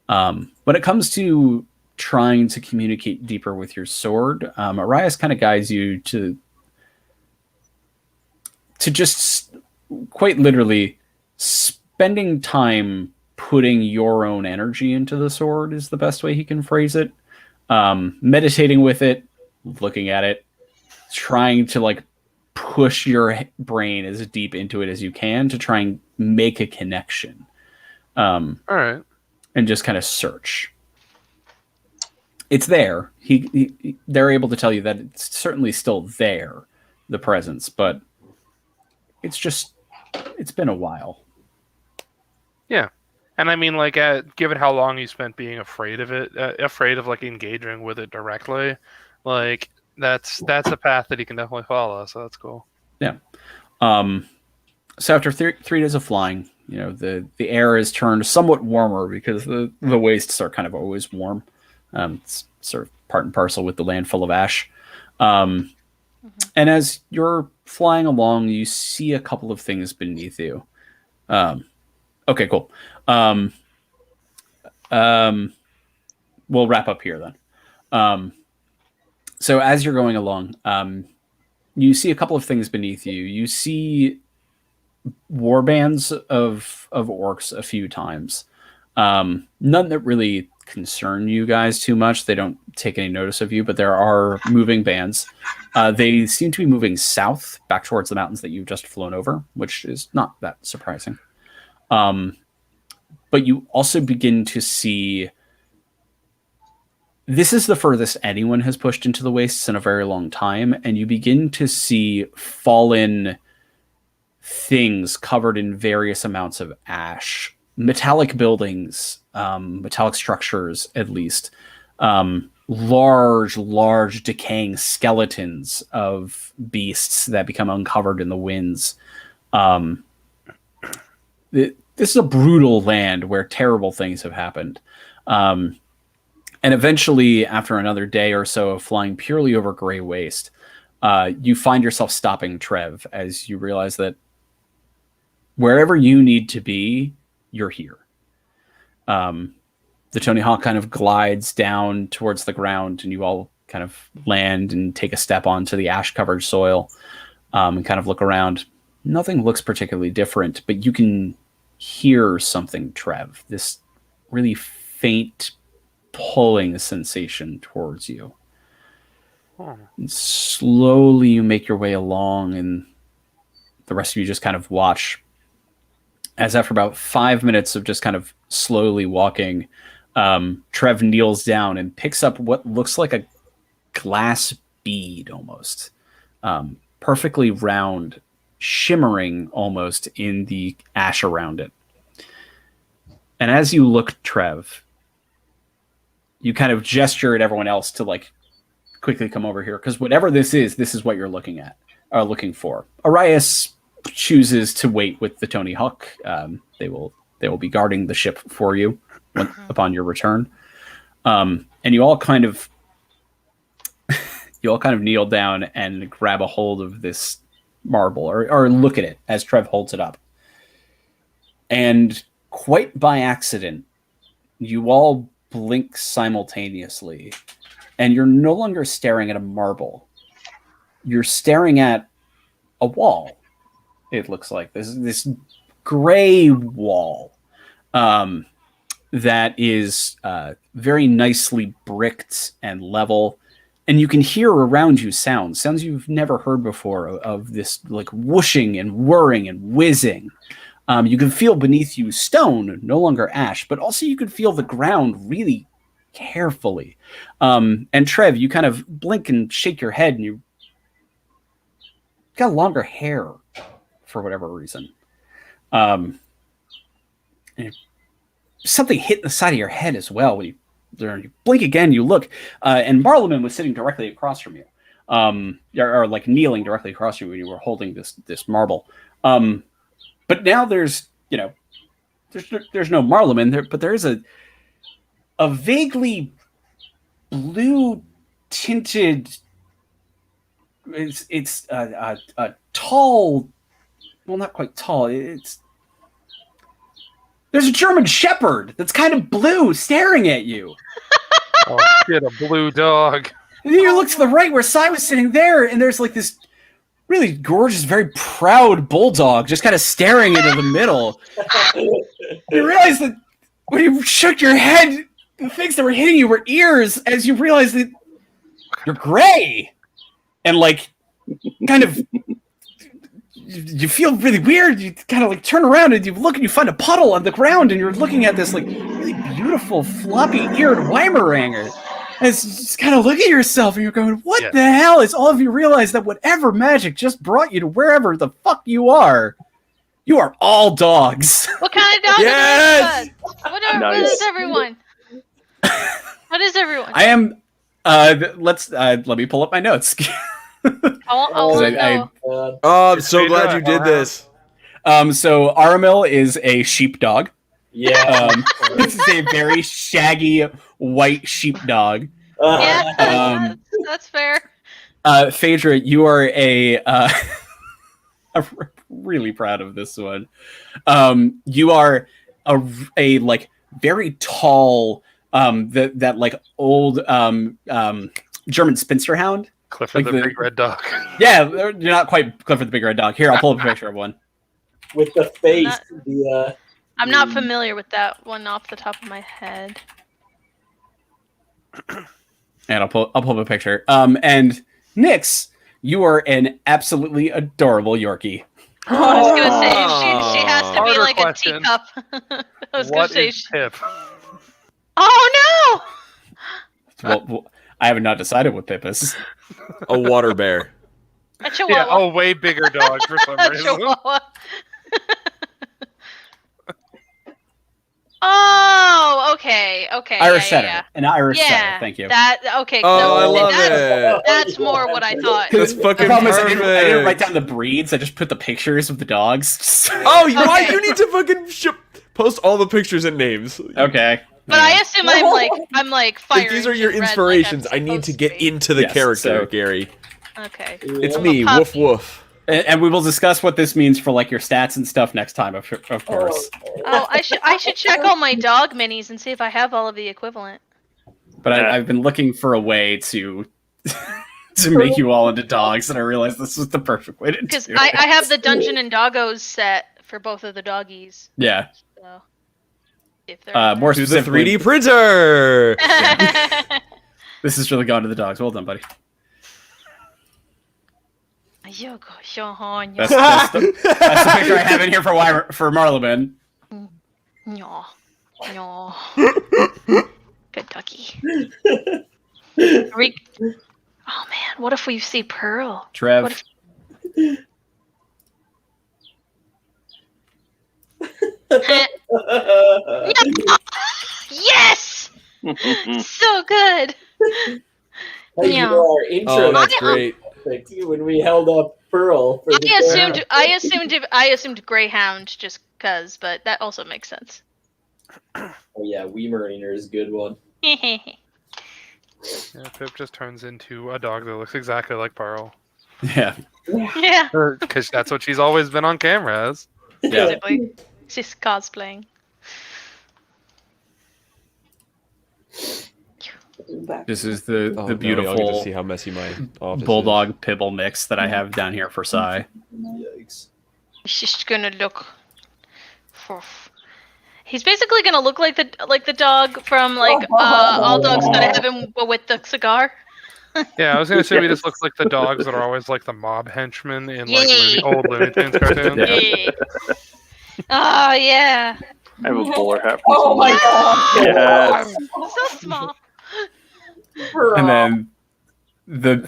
When it comes to trying to communicate deeper with your sword, Arias kind of guides you to just quite literally spending time putting your own energy into the sword is the best way he can phrase it. Meditating with it, looking at it, trying to like push your brain as deep into it as you can to try and make a connection. All right. And just kind of search. It's there. They're able to tell you that it's certainly still there, the presence, but it's been a while. Yeah. And I mean, like, given how long you spent being afraid of it, afraid of like engaging with it directly, like that's a path that you can definitely follow. So that's cool. Yeah. So after 3 days of flying, the air is turned somewhat warmer because the wastes are kind of always warm. It's sort of part and parcel with the land full of ash. And as you're flying along, you see a couple of things beneath you. Okay, cool. we'll wrap up here then. So as you're going along, you see a couple of things beneath you. You see war bands of orcs a few times. None that really concern you guys too much. They don't take any notice of you, but there are moving bands. They seem to be moving south, back towards the mountains that you've just flown over, which is not that surprising. But you also begin to see... This is the furthest anyone has pushed into the wastes in a very long time, and you begin to see fallen things covered in various amounts of ash. Metallic buildings, metallic structures, at least. Large decaying skeletons of beasts that become uncovered in the winds. This is a brutal land where terrible things have happened. And eventually, after another day or so of flying purely over Grey Waste, you find yourself stopping Trev as you realize that wherever you need to be, you're here. The Tony Hawk kind of glides down towards the ground, and you all kind of land and take a step onto the ash-covered soil and kind of look around. Nothing looks particularly different, but you can hear something, Trev. This really faint pulling sensation towards you. And slowly you make your way along, and the rest of you just kind of watch as after about 5 minutes of just kind of slowly walking, Trev kneels down and picks up what looks like a glass bead almost. Perfectly round, shimmering almost in the ash around it. And as you look, Trev, you kind of gesture at everyone else to like quickly come over here, because whatever this is what you're looking for. Arias chooses to wait with the Tony Hawk. They will be guarding the ship for you upon your return. And you all kind of kneel down and grab a hold of this marble or look at it as Trev holds it up. And quite by accident, you all blink simultaneously, and you're no longer staring at a marble. You're staring at a wall. It looks like this gray wall that is very nicely bricked and level, and you can hear around you sounds you've never heard before of this like whooshing and whirring and whizzing. You can feel beneath you stone, no longer ash, but also you can feel the ground really carefully. And Trev, you kind of blink and shake your head, and you got longer hair for whatever reason. And something hit the side of your head as well. When you blink again, you look, and Marleman was sitting directly across from you, or like kneeling directly across from you when you were holding this marble. But now there's no Marleman there, but there is a vaguely blue tinted. It's a tall, well, not quite tall. There's a German Shepherd that's kind of blue staring at you. Oh shit, a blue dog. And then you look to the right where Sai was sitting there, and there's like this really gorgeous, very proud bulldog just kind of staring into the middle. You realize that when you shook your head, the things that were hitting you were ears as you realize that you're gray. And like, kind of, you feel really weird. You kind of like turn around and you look and you find a puddle on the ground, and you're looking at this like really beautiful floppy-eared Weimaraner. And it's just kind of look at yourself and you're going, what the hell? Is all of you realize that whatever magic just brought you to wherever the fuck you are all dogs. What kind of dog Yes! is that? What is everyone? What is everyone? I am. Let me pull up my notes. I'll Oh, I'm so glad you did this. So Aramil is a sheepdog. Yeah. This is a very shaggy white sheepdog. yeah, that's fair. Phaedra, you are I'm really proud of this one. You are a like very tall, that like old German spinster hound. Clifford Like the Big Red Dog. Yeah, you're not quite Clifford the Big Red Dog. Here, I'll pull up a picture of one. With the face, I'm not familiar with that one off the top of my head. And I'll pull up a picture. And Nyx, you are an absolutely adorable Yorkie. I was gonna say she has to be Harder like question. a teacup. I was What gonna say. is Pip? Oh Well, I have not decided what Pip is. A water bear. no! A chihuahua. Yeah, oh, way bigger dog for some A reason. chihuahua. Oh, okay. Irish setter. Yeah. An Irish Yeah, setter. Thank you. Okay. Oh, no, I love that's, it. That's more what I thought. That's The fucking problem is perfect. I didn't write down the breeds. I just put the pictures of the dogs. Oh, why Okay. you need to fucking post all the pictures and names? Okay. But I assume I'm like fire. If these are your engine red, inspirations, like I I'm need to supposed get be. into the Yes, character, so- Gary. Okay. It's I'm me, a puppy. woof woof. And we will discuss what this means for like your stats and stuff next time, of course. Oh, I should check all my dog minis and see if I have all of the equivalent. But Yeah. I've been looking for a way to to make you all into dogs, and I realized this was the perfect way to do Because it. I have the Dungeon and Doggos set for both of the doggies. Yeah. So if they're More To the specifically, 3D printer! this has really gone to the dogs. Well done, buddy. That's the picture I have in here for Marlebin. No. Good ducky. Oh man, what if we see Pearl? Trev. What if- Yes! So good. Yeah. Our intro Oh, that's great. when we held up Pearl. For the I assumed Greyhound just cause, but that also makes sense. Oh yeah, Weimaraner is a good one. Yeah, Pip just turns into a dog that looks exactly like Pearl. Yeah. Yeah. Because that's what she's always been on camera as. Yeah. Basically. She's cosplaying. This is the Oh, no, beautiful y'all get to see how messy my office bulldog pibble mix that I have down here for Sai. Yikes. She's gonna look for. He's basically gonna look like the dog from All Dogs Gotta Heaven, but with the cigar. Yeah, I was gonna say he just looks like the dogs that are always like the mob henchmen in like Yeah. old Looney Tunes cartoons. Yeah. Yeah. Oh yeah. I have a bowler hat. Oh my god. Yes. So small. And then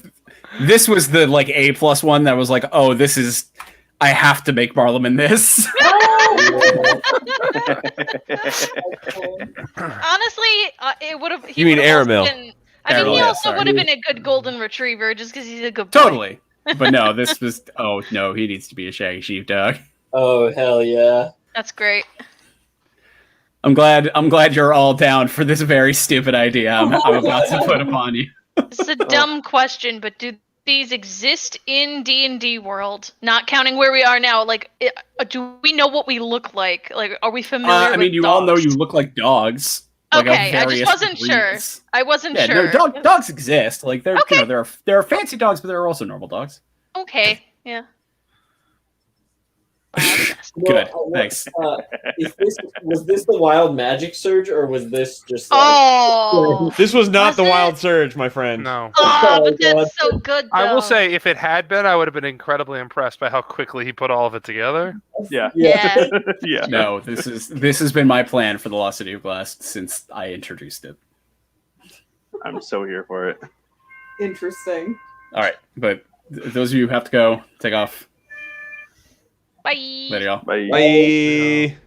this was the like A+ one that was like, oh, this is, I have to make Marleman this. Honestly, it would have. You mean Aramil? I mean, Aramil, he yeah, also sorry. would have been a good golden retriever just because he's a good boy. Totally. But no, this was, oh no, he needs to be a shaggy sheepdog. Oh hell yeah. That's great. I'm glad you're all down for this very stupid idea I'm about to put upon you. It's a dumb question, but do these exist in D&D world? Not counting where we are now. Like, do we know what we look like? Like, are we familiar? I with mean, you dogs? all know you look like dogs. Like, of Okay, I just various wasn't sure. breeds. I wasn't Yeah, sure. no, dogs exist. Like, they're Okay. there are fancy dogs, but there are also normal dogs. Okay, yeah. Good, thanks. Was this the wild magic surge, or was this just like... Oh, This was not Was the it? Wild Surge, my friend. No. oh, but God. that's so good. I will though. say, if it had been, I would have been incredibly impressed by how quickly he put all of it together. Yeah. Yeah. Yeah. No, this has been my plan for the Lost City of Glass since I introduced it. I'm so here for it. Interesting. All right, but those of you who have to go, take off. Bye. Later, y'all. Bye. Bye.